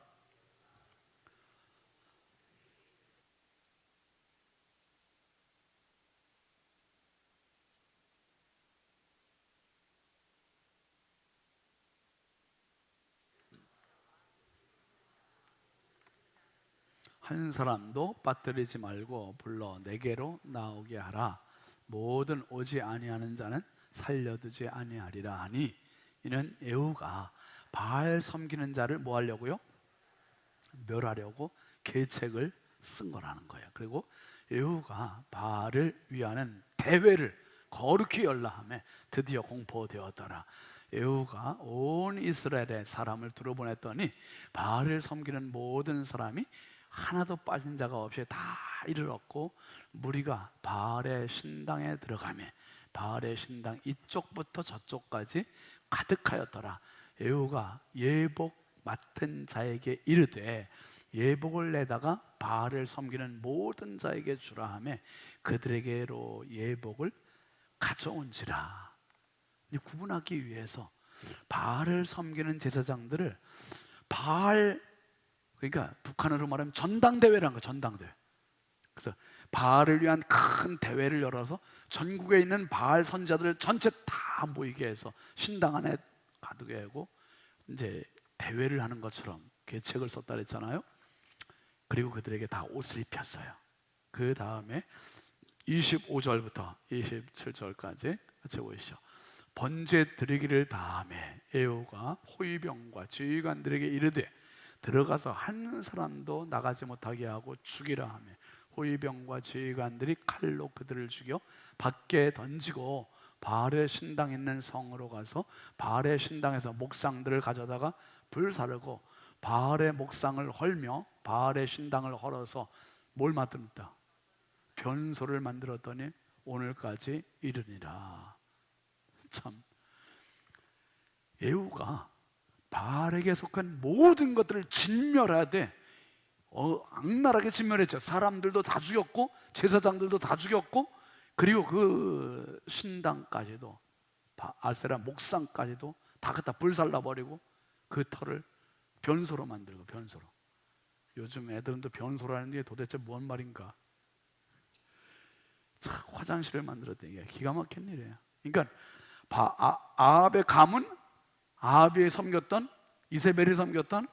한 사람도 빠뜨리지 말고 불러 내게로 나오게 하라. 모든 오지 아니하는 자는 살려두지 아니하리라 하니, 이는 에후가 바알 섬기는 자를 뭐 하려고요? 멸하려고 계책을 쓴 거라는 거예요. 그리고 에후가 바알을 위하는 대회를 거룩히 열라 하며 드디어 공포되었더라. 에후가 온 이스라엘의 사람을 들어보냈더니 바알을 섬기는 모든 사람이 하나도 빠진 자가 없이 다 이르렀고, 무리가 바알의 신당에 들어가며 바알의 신당 이쪽부터 저쪽까지 가득하였더라. 에후가 예복 맡은 자에게 이르되 예복을 내다가 바알을 섬기는 모든 자에게 주라 하며 그들에게로 예복을 가져온지라. 구분하기 위해서 바알을 섬기는 제사장들을 바알, 그러니까 북한으로 말하면 전당대회라는 거예요. 전당대회. 그래서 바알을 위한 큰 대회를 열어서 전국에 있는 바알 선지자들 전체 다 모이게 해서 신당 안에 가두게 하고 이제 대회를 하는 것처럼 계책을 썼다 그랬잖아요. 그리고 그들에게 다 옷을 입혔어요. 그 다음에 25절부터 27절까지 같이 보시죠. 번제 드리기를 다음에 에후가 호위병과 지휘관들에게 이르되 들어가서 한 사람도 나가지 못하게 하고 죽이라 하며 호위병과 지휘관들이 칼로 그들을 죽여 밖에 던지고 바알의 신당 있는 성으로 가서 바알의 신당에서 목상들을 가져다가 불사르고 바알의 목상을 헐며 바알의 신당을 헐어서 뭘 만들었다? 변소를 만들었더니 오늘까지 이르니라. 참, 에후가 바알에게 속한 모든 것들을 진멸하되 악랄하게 진멸했죠. 사람들도 다 죽였고 제사장들도 다 죽였고, 그리고 그 신당까지도 아세라 목상까지도 다 갖다 불살라버리고 그 터를 변소로 만들고, 변소로. 요즘 애들은 또 변소라는 게 도대체 뭔 말인가? 참, 화장실을 만들었대. 이게 기가 막힌 일이에요. 그러니까 아합의 감은 아합이 섬겼던, 이세벨이 섬겼던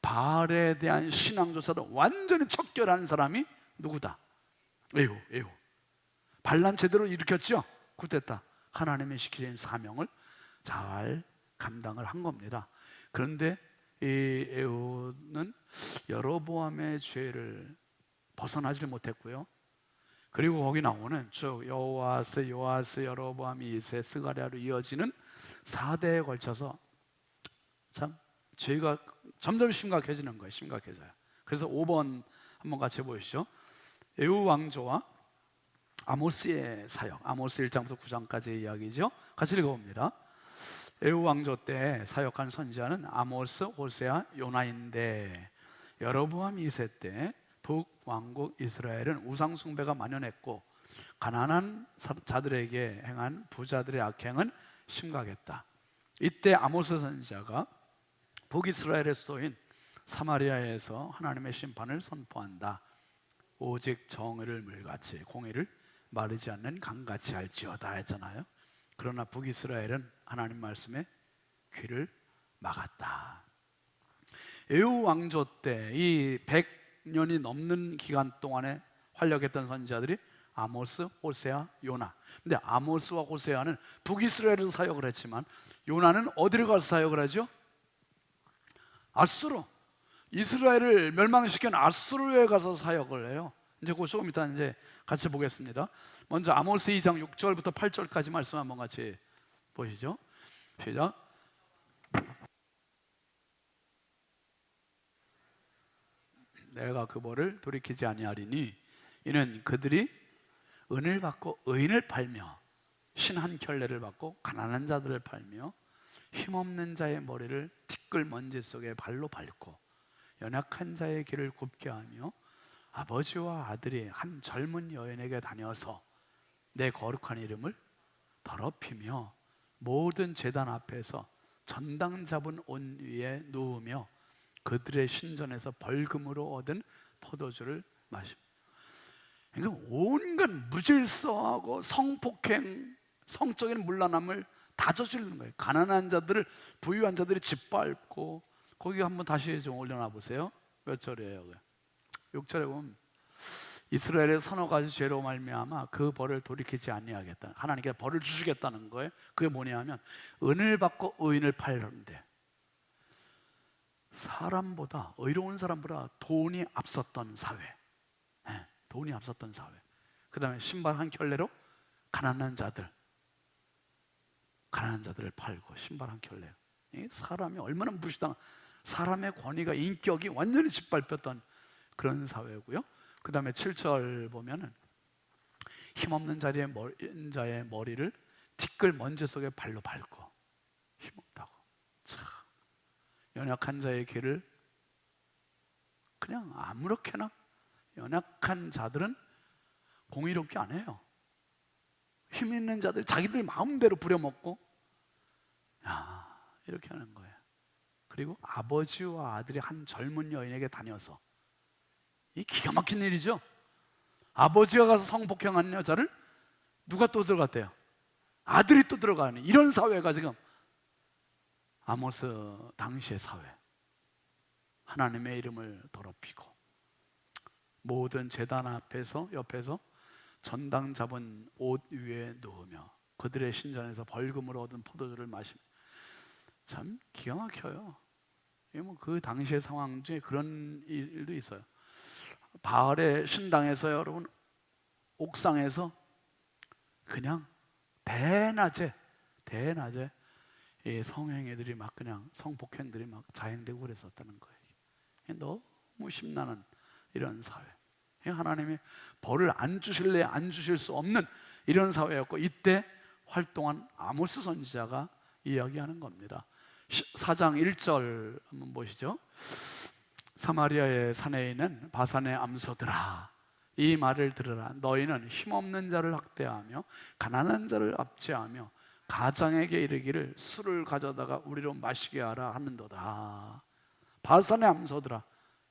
바알에 대한 신앙조차도 완전히 척결하는 사람이 누구다? 에후. 반란 제대로 일으켰죠. 쿠데타. 하나님의 시키신 사명을 잘 감당을 한 겁니다. 그런데 이 에후는 여로보암의 죄를 벗어나지 못했고요. 그리고 거기 나오는 쭉 여호아스, 여로보암, 이세, 스가랴로 이어지는 4대에 걸쳐서 참 죄가 점점 심각해지는 거예요. 심각해져요. 그래서 5번 한번 같이 보시죠. 에후 왕조와 아모스의 사역, 아모스 1장부터 9장까지의 이야기죠. 같이 읽어봅니다. 에후 왕조 때 사역한 선지자는 아모스, 호세아, 요나인데, 여로보암 2세 때 북왕국 이스라엘은 우상 숭배가 만연했고 가난한 자들에게 행한 부자들의 악행은 심각했다. 이때 아모스 선지자가 북이스라엘의 수도인 사마리아에서 하나님의 심판을 선포한다. 오직 정의를 물같이 공의를 마르지 않는 강같이 할지어다 했잖아요. 그러나 북이스라엘은 하나님 말씀에 귀를 막았다. 에우 왕조 때 이 100년이 넘는 기간 동안에 활약했던 선지자들이 아모스, 호세아, 요나. 근데 아모스와 호세아는 북이스라엘에서 사역을 했지만 요나는 어디를 가서 사역을 하죠? 아수르. 이스라엘을 멸망시킨 아수르에 가서 사역을 해요. 이제 그 조금 이따 이제 같이 보겠습니다. 먼저 아모스 2장 6절부터 8절까지 말씀 한번 같이 보시죠. 시작. 내가 그 벌을 돌이키지 아니하리니 이는 그들이 은을 받고 의인을 팔며 신 한 켤레를 받고 가난한 자들을 팔며 힘없는 자의 머리를 티끌 먼지 속에 발로 밟고 연약한 자의 길을 굽게 하며 아버지와 아들이 한 젊은 여인에게 다녀서 내 거룩한 이름을 더럽히며 모든 제단 앞에서 전당 잡은 옷 위에 누우며 그들의 신전에서 벌금으로 얻은 포도주를 마십니다. 그러니까 온갖 무질서하고 성폭행, 성적인 문란함을 다 저지르는 거예요. 가난한 자들을 부유한 자들이 짓밟고, 거기 한번 다시 좀 올려놔 보세요. 몇 절이에요? 6절에 보면 이스라엘의 서너 가지 죄로 말미암아 그 벌을 돌이키지 아니하겠다. 하나님께서 벌을 주시겠다는 거예요. 그게 뭐냐면 은을 받고 의인을 팔는데 사람보다, 의로운 사람보다 돈이 앞섰던 사회. 네, 돈이 앞섰던 사회. 그 다음에 신발 한 켤레로 가난한 자들을 팔고 신발 한 켤레. 사람이 얼마나 무시당, 사람의 권위가, 인격이 완전히 짓밟혔던 그런 사회고요. 그 다음에 7절 보면은 힘없는 자의 머리를 티끌 먼지 속에 발로 밟고, 힘없다고. 참, 연약한 자의 길을 그냥 아무렇게나, 연약한 자들은 공의롭게 안 해요. 힘 있는 자들 자기들 마음대로 부려먹고, 이렇게 하는 거예요. 그리고 아버지와 아들이 한 젊은 여인에게 다녀서, 이 기가 막힌 일이죠. 아버지가 가서 성폭행한 여자를 누가 또 들어갔대요? 아들이 또 들어가는, 이런 사회가 지금 아모스 당시의 사회. 하나님의 이름을 더럽히고 모든 제단 앞에서, 옆에서 전당 잡은 옷 위에 누우며 그들의 신전에서 벌금으로 얻은 포도주를 마시며. 참 기가 막혀요. 그 당시의 상황 중에 그런 일도 있어요. 바알의 신당에서, 여러분, 옥상에서 그냥 대낮에 이 성행위들이 막, 그냥 성폭행들이 막 자행되고 그랬었다는 거예요. 너무 심란한 이런 사회. 하나님이 벌을 안 주실래 안 주실 수 없는 이런 사회였고, 이때 활동한 아모스 선지자가 이야기하는 겁니다. 4장 1절 한번 보시죠. 사마리아의 산에 있는 바산의 암소들아, 이 말을 들으라. 너희는 힘없는 자를 학대하며 가난한 자를 압제하며 가장에게 이르기를 술을 가져다가 우리로 마시게 하라 하는도다. 바산의 암소들아,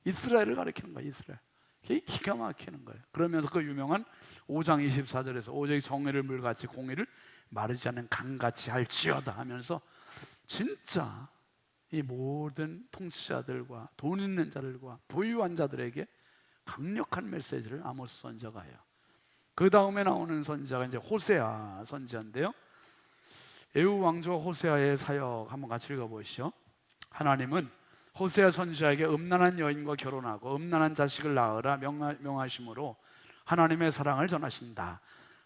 이스라엘을 가리키는 거야. 이스라엘. 이게 기가 막히는 거예요. 그러면서 그 유명한 5장 24절에서 오직 정의를 물같이 공의를 마르지 않는 강같이 할지어다 하면서 진짜 이 모든 통치자들과 돈 있는 자들과 부유한 자들에게 강력한 메시지를 아모스 선지자가 해요. 그 다음에 나오는 선지자가 이제 호세아 선지자인데요. 에우 왕조 호세아의 사역 한번 같이 읽어보시죠. 하나님은 호세아 선지자에게 음란한 여인과 결혼하고 음란한 자식을 낳으라 명하심으로 하나님의 사랑을 전하신다.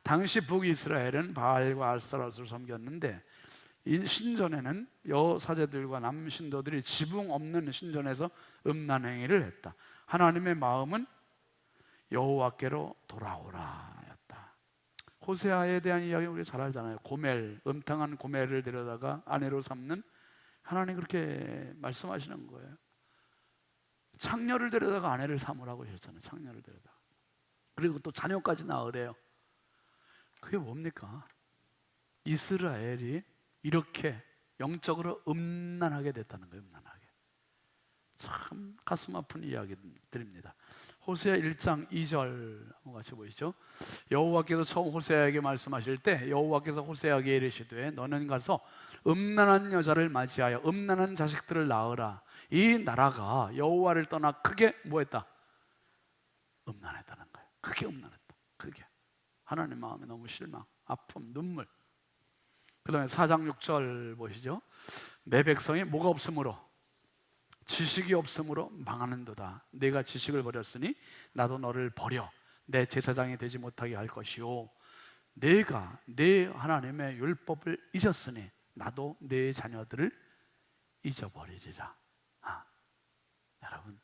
당시 북이스라엘은 바알과 아스타롯을 섬겼는데 이 신전에는 여사제들과 남신도들이 지붕 없는 신전에서 음란 행위를 했다. 하나님의 마음은 여호와께로 돌아오라였다. 호세아에 대한 이야기 우리 잘 알잖아요. 고멜, 음탕한 고멜을 데려다가 아내로 삼는, 하나님 그렇게 말씀하시는 거예요. 창녀를 데려다가 아내를 삼으라고 하셨잖아요. 창녀를 데려다가. 그리고 또 자녀까지 낳으래요. 그게 뭡니까? 이스라엘이 이렇게 영적으로 음란하게 됐다는 거예요. 음란하게. 참 가슴 아픈 이야기들입니다. 호세아 1장 2절 한번 같이 보시죠. 여호와께서 처음 호세아에게 말씀하실 때 여호와께서 호세아에게 이르시되 너는 가서 음란한 여자를 맞이하여 음란한 자식들을 낳으라. 이 나라가 여호와를 떠나 크게 뭐했다? 음란했다는 거예요. 크게 음란했다. 크게. 하나님 마음에 너무 실망, 아픔, 눈물. 그 다음에 4장 6절 보시죠. 내 백성이 뭐가 없으므로? 지식이 없으므로 망하는도다. 내가 지식을 버렸으니 나도 너를 버려 내 제사장이 되지 못하게 할 것이요 내가 내 하나님의 율법을 잊었으니 나도 내 자녀들을 잊어버리리라. 여러분,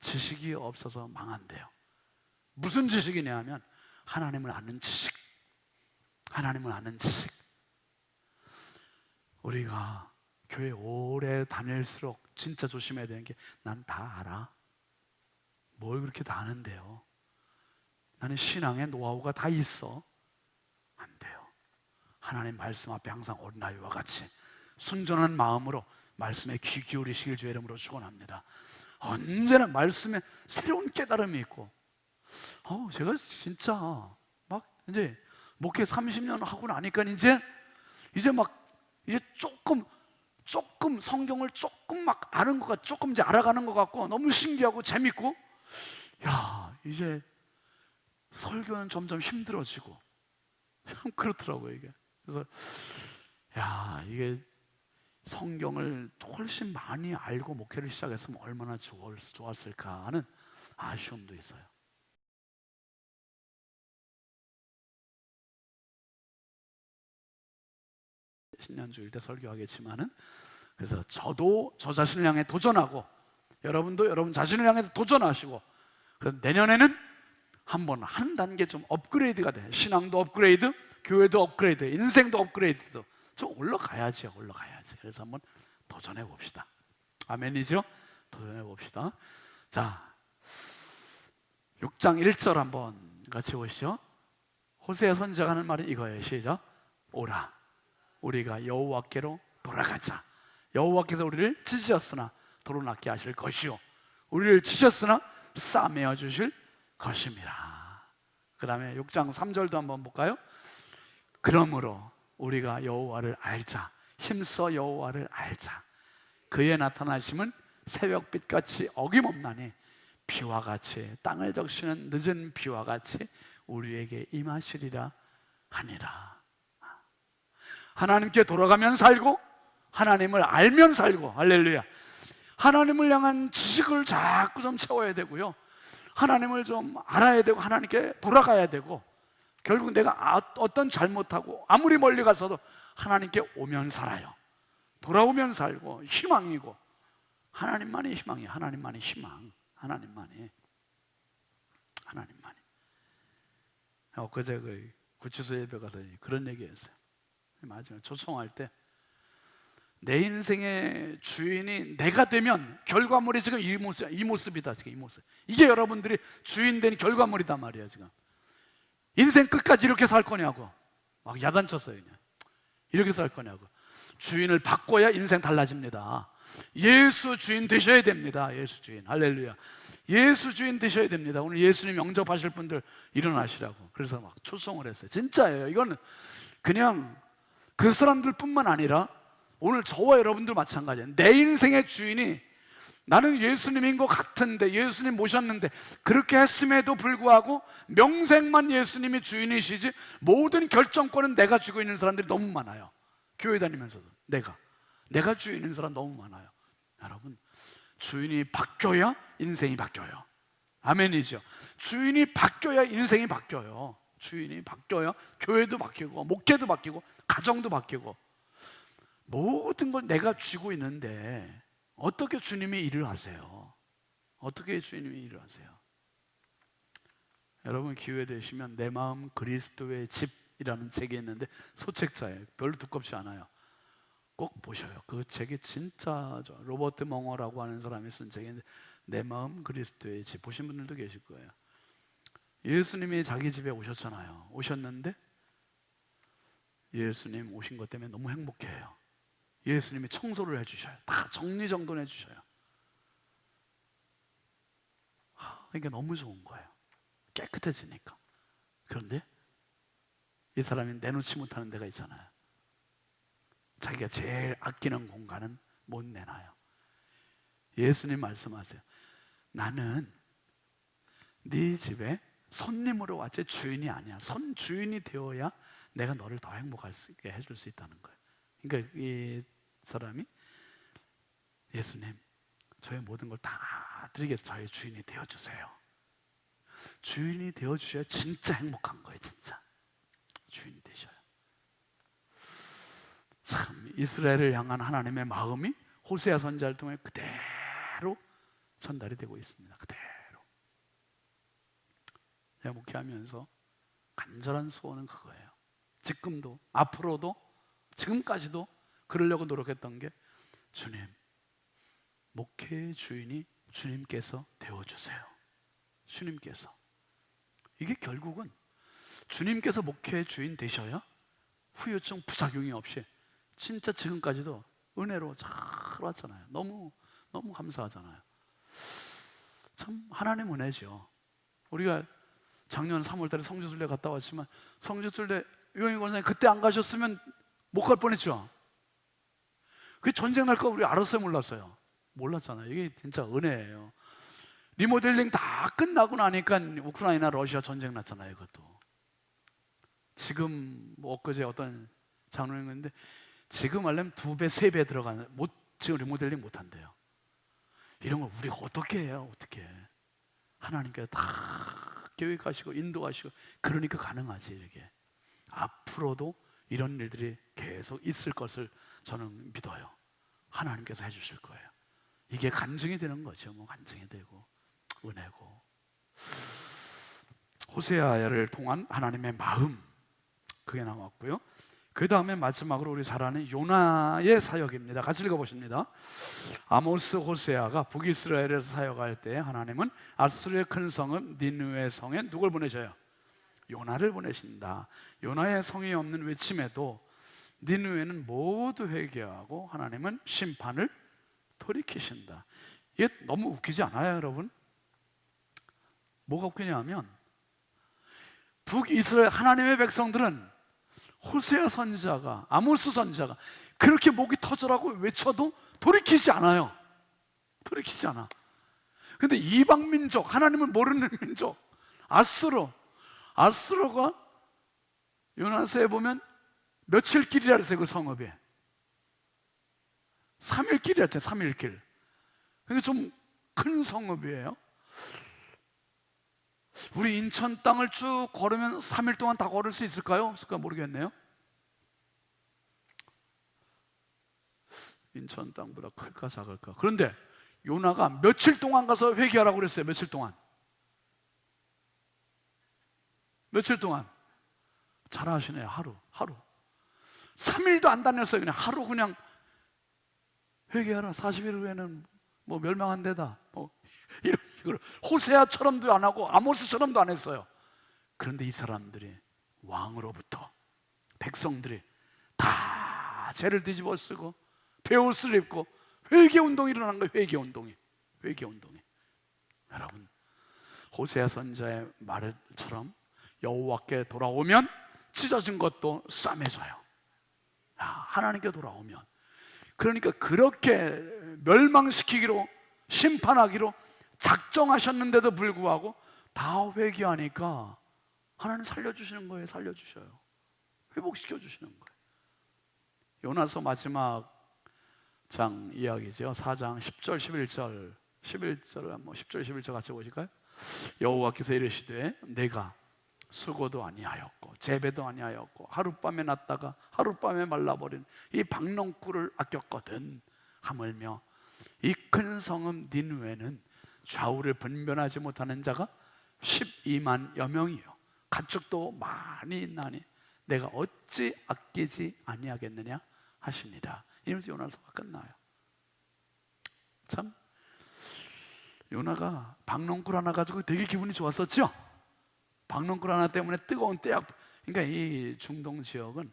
지식이 없어서 망한대요. 무슨 지식이냐 하면 하나님을 아는 지식. 하나님을 아는 지식. 우리가 교회 오래 다닐수록 진짜 조심해야 되는 게 난 다 알아. 뭘 그렇게 다 아는데요. 나는 신앙의 노하우가 다 있어. 안 돼요. 하나님 말씀 앞에 항상 어린아이와 같이 순전한 마음으로 말씀에 귀 기울이시길 주의 이름으로 축원합니다. 언제나 말씀에 새로운 깨달음이 있고 제가 진짜 막 이제 목회 30년 하고 나니까 이제 조금 성경을 조금 막 아는 것 같고 조금 이제 알아가는 것 같고 너무 신기하고 재밌고 이제 설교는 점점 힘들어지고 그렇더라고요 이게. 그래서 이게 성경을 훨씬 많이 알고 목회를 시작했으면 얼마나 좋았을까 하는 아쉬움도 있어요. 신년주일 때 설교하겠지만은 그래서 저도 저 자신을 향해 도전하고 여러분도 여러분 자신을 향해 도전하시고 그래서 내년에는 한번 한 단계 좀 업그레이드가 돼. 신앙도 업그레이드, 교회도 업그레이드, 인생도 업그레이드. 좀 올라가야지. 그래서 한번 도전해 봅시다. 아멘이죠? 도전해 봅시다. 자, 6장 1절 한번 같이 보시죠. 호세아 선지자가 하는 말은 이거예요. 시작. 오라, 우리가 여호와께로 돌아가자. 여호와께서 우리를 찢으셨으나 도로 낫게 하실 것이요 우리를 찢으셨으나 싸매어 주실 것입니다. 그 다음에 6장 3절도 한번 볼까요? 그러므로 우리가 여호와를 알자. 힘써 여호와를 알자. 그의 나타나심은 새벽빛같이 어김없나니 비와 같이 땅을 적시는 늦은 비와 같이 우리에게 임하시리라 하니라. 하나님께 돌아가면 살고 하나님을 알면 살고. 할렐루야. 하나님을 향한 지식을 자꾸 좀 채워야 되고요, 하나님을 좀 알아야 되고 하나님께 돌아가야 되고, 결국 내가 어떤 잘못하고 아무리 멀리 가서도 하나님께 오면 살아요. 돌아오면 살고 희망이고, 하나님만이 희망이에요. 하나님만이 희망. 하나님만이. 그제 그 구치소 예배 가서 그런 얘기했어요. 마지막에 초청할 때 내 인생의 주인이 내가 되면 결과물이 지금 이 모습이다. 지금 이 모습. 이게 여러분들이 주인 된 결과물이단 말이에요. 지금 인생 끝까지 이렇게 살 거냐고 막 야단쳤어요. 그냥 이렇게 살 거냐고. 주인을 바꿔야 인생 달라집니다. 예수 주인 되셔야 됩니다. 예수 주인. 할렐루야. 예수 주인 되셔야 됩니다. 오늘 예수님 영접하실 분들 일어나시라고. 그래서 막 초청을 했어요. 진짜예요. 이거는 그냥 그 사람들뿐만 아니라 오늘 저와 여러분들 마찬가지예요. 내 인생의 주인이 나는 예수님인 것 같은데, 예수님 모셨는데, 그렇게 했음에도 불구하고 명색만 예수님이 주인이시지 모든 결정권은 내가 쥐고 있는 사람들이 너무 많아요. 교회 다니면서도 내가 주인인 사람 너무 많아요. 여러분, 주인이 바뀌어야 인생이 바뀌어요. 아멘이죠. 주인이 바뀌어야 인생이 바뀌어요. 주인이 바뀌어야 교회도 바뀌고 목회도 바뀌고 가정도 바뀌고, 모든 걸 내가 쥐고 있는데 어떻게 주님이 일을 하세요? 어떻게 주님이 일을 하세요? 여러분 기회 되시면 내 마음 그리스도의 집이라는 책이 있는데 소책자예요. 별로 두껍지 않아요. 꼭 보셔요. 그 책이 진짜 로버트 멍어라고 하는 사람이 쓴 책인데, 내 마음 그리스도의 집. 보신 분들도 계실 거예요. 예수님이 자기 집에 오셨잖아요. 오셨는데 예수님 오신 것 때문에 너무 행복해요. 예수님이 청소를 해주셔요. 다 정리정돈해 주셔요. 그러니까 너무 좋은 거예요. 깨끗해지니까. 그런데 이 사람이 내놓지 못하는 데가 있잖아요. 자기가 제일 아끼는 공간은 못 내놔요. 예수님 말씀하세요. 나는 네 집에 손님으로 왔지 주인이 아니야. 주인이 되어야 내가 너를 더 행복할 수 있게 해줄 수 있다는 거예요. 그러니까 이 사람이 예수님, 저의 모든 걸 다 드리겠어요. 저의 주인이 되어주세요. 주인이 되어주셔야 진짜 행복한 거예요. 진짜 주인이 되셔요. 참 이스라엘을 향한 하나님의 마음이 호세아 선지자를 통해 그대로 전달이 되고 있습니다. 그대로. 제가 목회하면서 간절한 소원은 그거예요. 지금도 앞으로도 지금까지도 그러려고 노력했던 게 주님, 목회의 주인이 주님께서 되어주세요. 주님께서. 이게 결국은 주님께서 목회의 주인 되셔야 후유증 부작용이 없이 진짜 지금까지도 은혜로 잘 왔잖아요. 너무 감사하잖아요. 참 하나님 은혜죠. 우리가 작년 3월달에 성지순례 갔다 왔지만 성지순례 유영희 권사님 그때 안 가셨으면 못 갈 뻔했죠. 그게 전쟁 날 거 우리 알았어요, 몰랐어요? 몰랐잖아요. 이게 진짜 은혜예요. 리모델링 다 끝나고 나니까 우크라이나 러시아 전쟁 났잖아요. 이것도 지금 뭐 엊그제 어떤 장로님 있는데 지금 하려면 2배, 3배 들어가는 지금 리모델링 못 한대요. 이런 걸 우리가 어떻게 해요? 어떻게 하나님께서 다 계획하시고 인도하시고 그러니까 가능하지. 이렇게 앞으로도 이런 일들이 계속 있을 것을 저는 믿어요. 하나님께서 해주실 거예요. 이게 간증이 되는 거죠. 뭐 간증이 되고 은혜고. 호세아를 통한 하나님의 마음, 그게 나왔고요. 그 다음에 마지막으로 우리 잘 아는 요나의 사역입니다. 같이 읽어보십니다. 아모스, 호세아가 북이스라엘에서 사역할 때 하나님은 아수르의 큰 성읍 니느웨 성에 누굴 보내셔요? 요나를 보내신다. 요나의 성이 없는 외침에도 니느웨는 모두 회개하고 하나님은 심판을 돌이키신다. 이게 너무 웃기지 않아요, 여러분? 뭐가 웃기냐면 북이스라엘 하나님의 백성들은 호세아 선지자가, 아모스 선지자가 그렇게 목이 터져라고 외쳐도 돌이키지 않아요. 돌이키지 않아. 근데 이방 민족, 하나님을 모르는 민족 아수르가 요나서에 보면 며칠 길이라 그랬어요. 그 성읍에 3일 길이었죠. 3일 길. 그러니까 좀 큰 성읍이에요. 우리 인천 땅을 쭉 걸으면 3일 동안 다 걸을 수 있을까요? 없을까 모르겠네요. 인천 땅보다 클까 작을까? 그런데 요나가 며칠 동안 가서 회개하라고 그랬어요. 며칠 동안 잘 하시네요. 하루 3일도 안 다녔어요. 그냥 하루 그냥 회개하라. 40일 후에는 뭐 멸망한 데다 뭐 이런 식으로 호세아처럼도 안 하고 아모스처럼도 안 했어요. 그런데 이 사람들이 왕으로부터 백성들이 다 죄를 뒤집어 쓰고 베옷을 입고 회개운동이 일어난 거예요. 회개운동이. 여러분, 호세아 선지자의 말처럼 여호와께 돌아오면 찢어진 것도 싸매져요. 하나님께 돌아오면. 그러니까 그렇게 멸망시키기로 심판하기로 작정하셨는데도 불구하고 다 회개하니까 하나님 살려주시는 거예요. 살려주셔요. 회복시켜 주시는 거예요. 요나서 마지막 장 이야기죠. 4장 10절 11절 한번 10절 11절 같이 보실까요? 여호와께서 이르시되 내가 수고도 아니하였고 재배도 아니하였고 하룻밤에 났다가 하룻밤에 말라버린 이 박농쿨을 아꼈거든. 하물며 이 큰 성읍 니느웨는 좌우를 분별하지 못하는 자가 12만여 명이요 가축도 많이 있나니 내가 어찌 아끼지 아니하겠느냐 하시니라. 이러면서 요나서가 끝나요. 참 요나가 박농쿨 하나 가지고 되게 기분이 좋았었죠. 박농쿨 하나 때문에 뜨거운 떼약. 그러니까 이 중동 지역은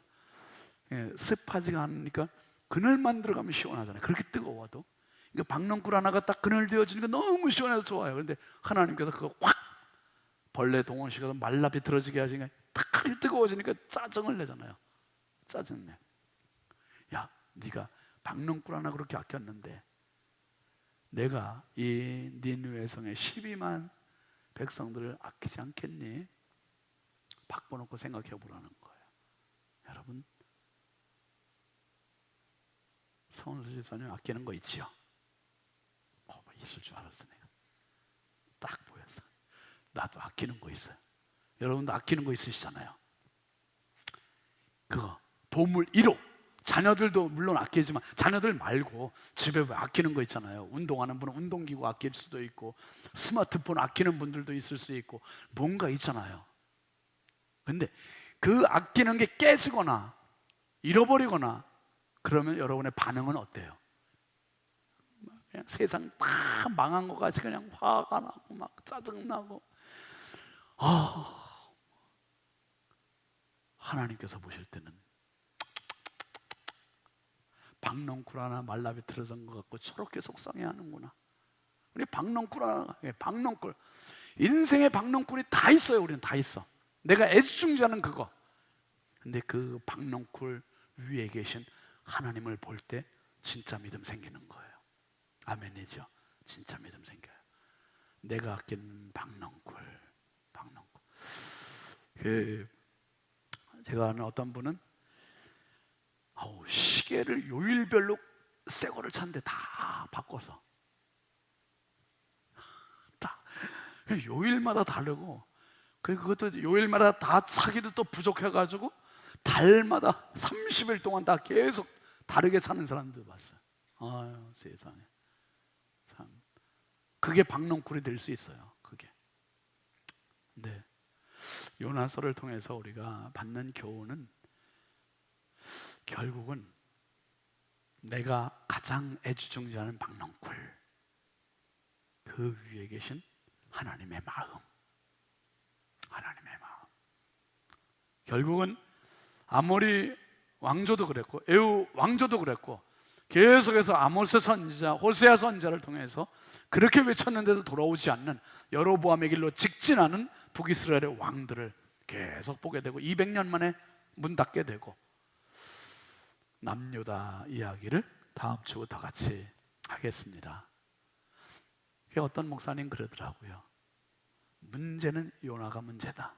습하지가 않으니까 그늘만 들어가면 시원하잖아요. 그렇게 뜨거워도. 그러니까 박넝쿨 하나가 딱 그늘 되어지니까 너무 시원해서 좋아요. 그런데 하나님께서 그거 확 벌레 동원시켜서 말라 비틀어지게 하시니까 딱 뜨거워지니까 짜증을 내잖아요. 짜증내. 야, 네가 박넝쿨 하나 그렇게 아꼈는데 내가 이 니느웨 성의 12만 백성들을 아끼지 않겠니? 바꿔놓고 생각해 보라는 거예요. 여러분, 서은수 집사님 아끼는 거 있지요? 뭐 있을 줄 알았어. 내가 딱 보였어. 나도 아끼는 거 있어요. 여러분도 아끼는 거 있으시잖아요. 그거 보물 1호. 자녀들도 물론 아끼지만 자녀들 말고 집에 아끼는 거 있잖아요. 운동하는 분은 운동기구 아낄 수도 있고 스마트폰 아끼는 분들도 있을 수 있고 뭔가 있잖아요. 근데 그 아끼는 게 깨지거나 잃어버리거나 그러면 여러분의 반응은 어때요? 그냥 세상 다 망한 것 같이 그냥 화가 나고 막 짜증나고. 하나님께서 보실 때는 박넝쿨 하나 말라 비틀어진 것 같고 저렇게 속상해하는구나. 우리 박넝쿨 하나, 박넝쿨 인생의 박넝쿨이 다 있어요. 우리는 다 있어. 내가 애지중지하는 그거. 근데 그 박넝쿨 위에 계신 하나님을 볼 때 진짜 믿음 생기는 거예요. 아멘이죠. 진짜 믿음 생겨요. 내가 아끼는 박넝쿨. 제가 아는 어떤 분은 시계를 요일별로 새 거를 찼는데 다 바꿔서 다 요일마다 다르고 그것도 요일마다 다 차기도 또 부족해가지고 달마다 30일 동안 다 계속 다르게 사는 사람도 봤어요. 아유 세상에 참 그게 박넝쿨이 될 수 있어요. 그게. 네. 요나서를 통해서 우리가 받는 교훈은 결국은 내가 가장 애지중지하는 박넝쿨 그 위에 계신 하나님의 마음. 결국은 아모리 왕조도 그랬고 에우 왕조도 그랬고 계속해서 아모스 선지자, 호세아 선지자를 통해서 그렇게 외쳤는데도 돌아오지 않는 여로보암의 길로 직진하는 북이스라엘의 왕들을 계속 보게 되고 200년 만에 문 닫게 되고 남유다 이야기를 다음 주 다 같이 하겠습니다. 어떤 목사님 그러더라고요. 문제는 요나가 문제다.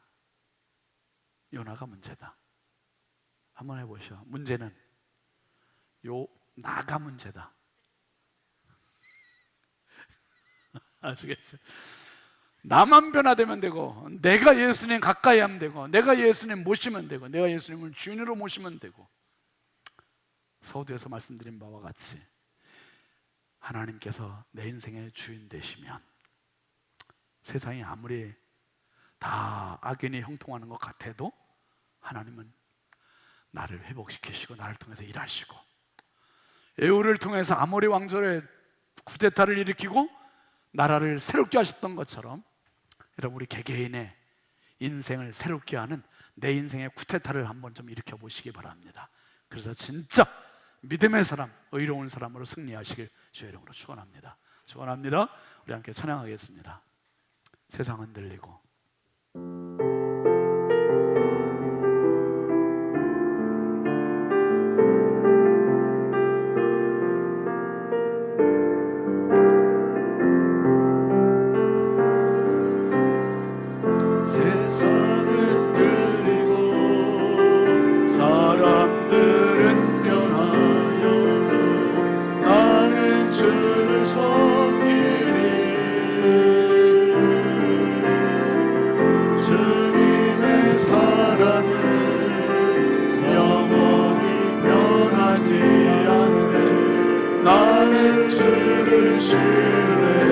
요나가 문제다. 한번 해보시오. 문제는 나가 문제다. 아시겠죠? 나만 변화되면 되고 내가 예수님 가까이 하면 되고 내가 예수님 모시면 되고 내가 예수님을 주인으로 모시면 되고 서두에서 말씀드린 바와 같이 하나님께서 내 인생의 주인 되시면 세상이 아무리 다 악인이 형통하는 것 같아도 하나님은 나를 회복시키시고 나를 통해서 일하시고 에후를 통해서 아모리 왕조의 쿠데타를 일으키고 나라를 새롭게 하셨던 것처럼 여러분 우리 개개인의 인생을 새롭게 하는 내 인생의 쿠데타를 한번 좀 일으켜 보시기 바랍니다. 그래서 진짜 믿음의 사람, 의로운 사람으로 승리하시길 주의 이름으로 축원합니다. 축원합니다. 우리 함께 찬양하겠습니다. 세상은 들리고 세상은 들리고 사람들은 변하여도 나는 주를 섬기리. 주님의 사랑은 영원히 변하지 않네. 나는 주를 신뢰해.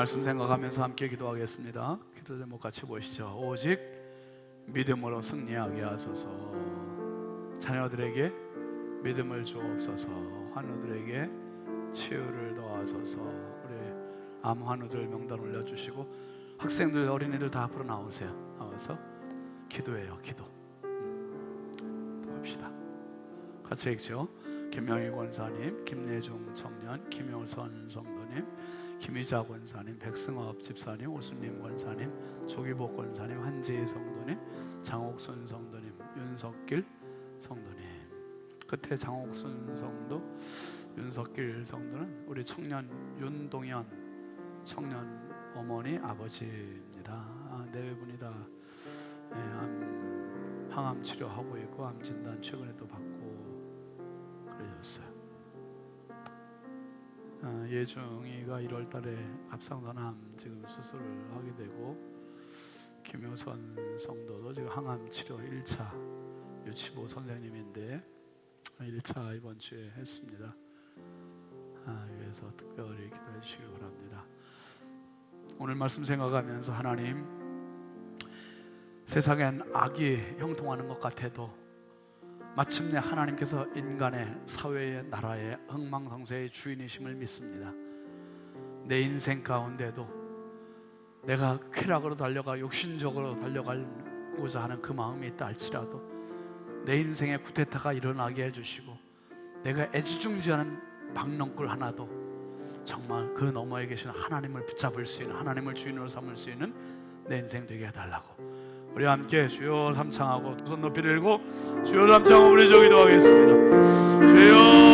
말씀 생각하면서 함께 기도하겠습니다. 기도 제목 같이 보시죠. 오직 믿음으로 승리하게 하소서. 자녀들에게 믿음을 주옵소서. 환우들에게 치유를 더하소서. 우리 암 환우들 명단 올려주시고 학생들 어린이들 다 앞으로 나오세요. 나와서 기도해요. 기도. 합시다. 같이 읽죠. 김명희 권사님, 김내중 청년, 김효선 성도님, 김희자 권사님, 백승업 집사님, 오수님 권사님, 조기복 권사님, 한지희 성도님, 장옥순 성도님, 윤석길 성도님. 끝에 장옥순 성도, 윤석길 성도는 우리 청년 윤동현 청년 어머니 아버지입니다. 네 분이 다 항암 치료하고 있고 암 진단 최근에 또 받고 그러셨어요. 예중이가 1월달에 갑상선암 지금 수술을 하게 되고 김효선 성도도 지금 항암 치료 1차 유치부 선생님인데 1차 이번 주에 했습니다. 위해서 특별히 기도해 주시기 바랍니다. 오늘 말씀 생각하면서 하나님, 세상엔 악이 형통하는 것 같아도 마침내 하나님께서 인간의 사회의 나라의 흥망성쇠의 주인이심을 믿습니다. 내 인생 가운데도 내가 쾌락으로 달려가 욕심적으로 달려가고자 하는 그 마음이 있다 할지라도 내 인생에 쿠데타가 일어나게 해주시고 내가 애지중지하는 막론골 하나도 정말 그 너머에 계신 하나님을 붙잡을 수 있는, 하나님을 주인으로 삼을 수 있는 내 인생 되게 해달라고 우리 함께 주여 삼창하고 두 손 높이 들고 주여 삼창하고 우리 기도하겠습니다. 주여